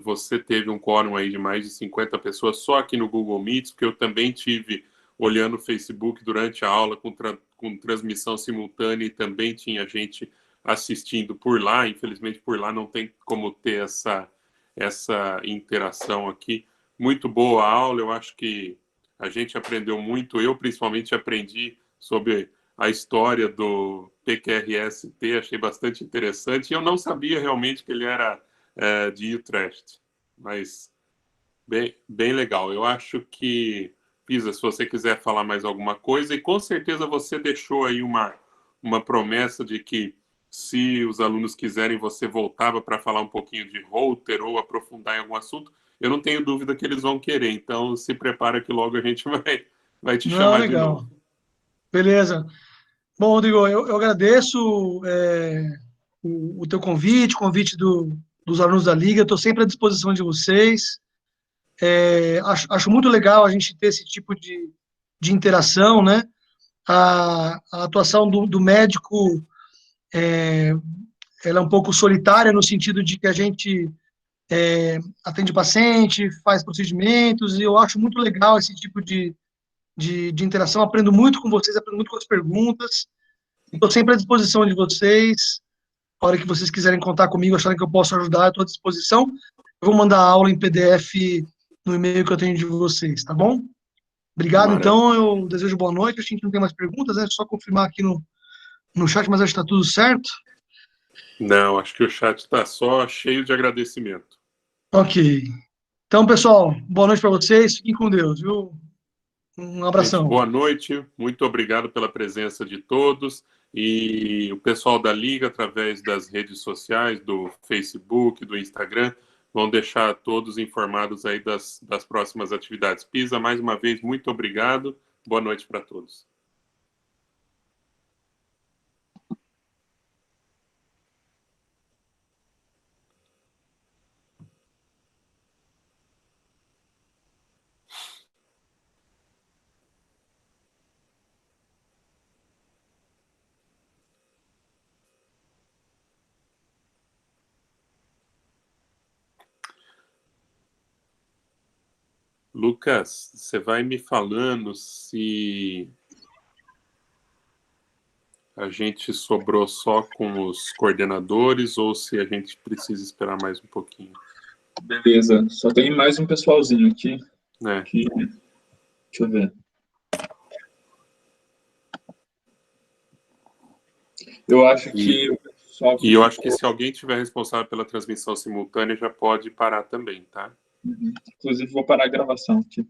você teve um quórum aí de mais de 50 pessoas só aqui no Google Meets, porque eu também tive olhando o Facebook durante a aula com transmissão simultânea e também tinha gente assistindo por lá. Infelizmente, por lá não tem como ter essa interação aqui. Muito boa a aula, eu acho que a gente aprendeu muito. Eu, principalmente, aprendi sobre a história do PQRST, achei bastante interessante. E eu não sabia realmente que ele era de Utrecht, mas bem legal. Eu acho que, Pisa, se você quiser falar mais alguma coisa, e com certeza você deixou aí uma promessa de que se os alunos quiserem, você voltava para falar um pouquinho de Holter ou aprofundar em algum assunto. Eu não tenho dúvida que eles vão querer, então se prepara que logo a gente vai te Não, chamar de legal. novo. Beleza. Bom, Rodrigo, eu agradeço o teu convite, o convite dos alunos da Liga. Estou sempre à disposição de vocês. Acho muito legal a gente ter esse tipo de interação, né? A atuação do médico ela é um pouco solitária no sentido de que a gente atende paciente, faz procedimentos, e eu acho muito legal esse tipo de interação. Aprendo muito com vocês, aprendo muito com as perguntas. Estou sempre à disposição de vocês. A hora que vocês quiserem contar comigo, acharem que eu posso ajudar, estou à disposição. Eu vou mandar a aula em PDF no e-mail que eu tenho de vocês, tá bom? Obrigado, Maravilha. então. Eu desejo boa noite. A gente não tem mais perguntas, né? Só confirmar aqui no chat, mas acho que está tudo certo. Não, acho que o chat está só cheio de agradecimento. Ok. Então, pessoal, boa noite para vocês. Fiquem com Deus, viu? Um Gente, abração. boa noite. Muito obrigado pela presença de todos. E o pessoal da Liga, através das redes sociais, do Facebook, do Instagram, vão deixar todos informados aí das próximas atividades. Pisa, mais uma vez, muito obrigado. Boa noite para todos. Lucas, você vai me falando se a gente sobrou só com os coordenadores ou se a gente precisa esperar mais um pouquinho. Beleza, só tem mais um pessoalzinho aqui. Deixa eu ver. Eu acho que o pessoal... E eu acho que se alguém tiver responsável pela transmissão simultânea, já pode parar também, tá? Inclusive, vou parar a gravação aqui.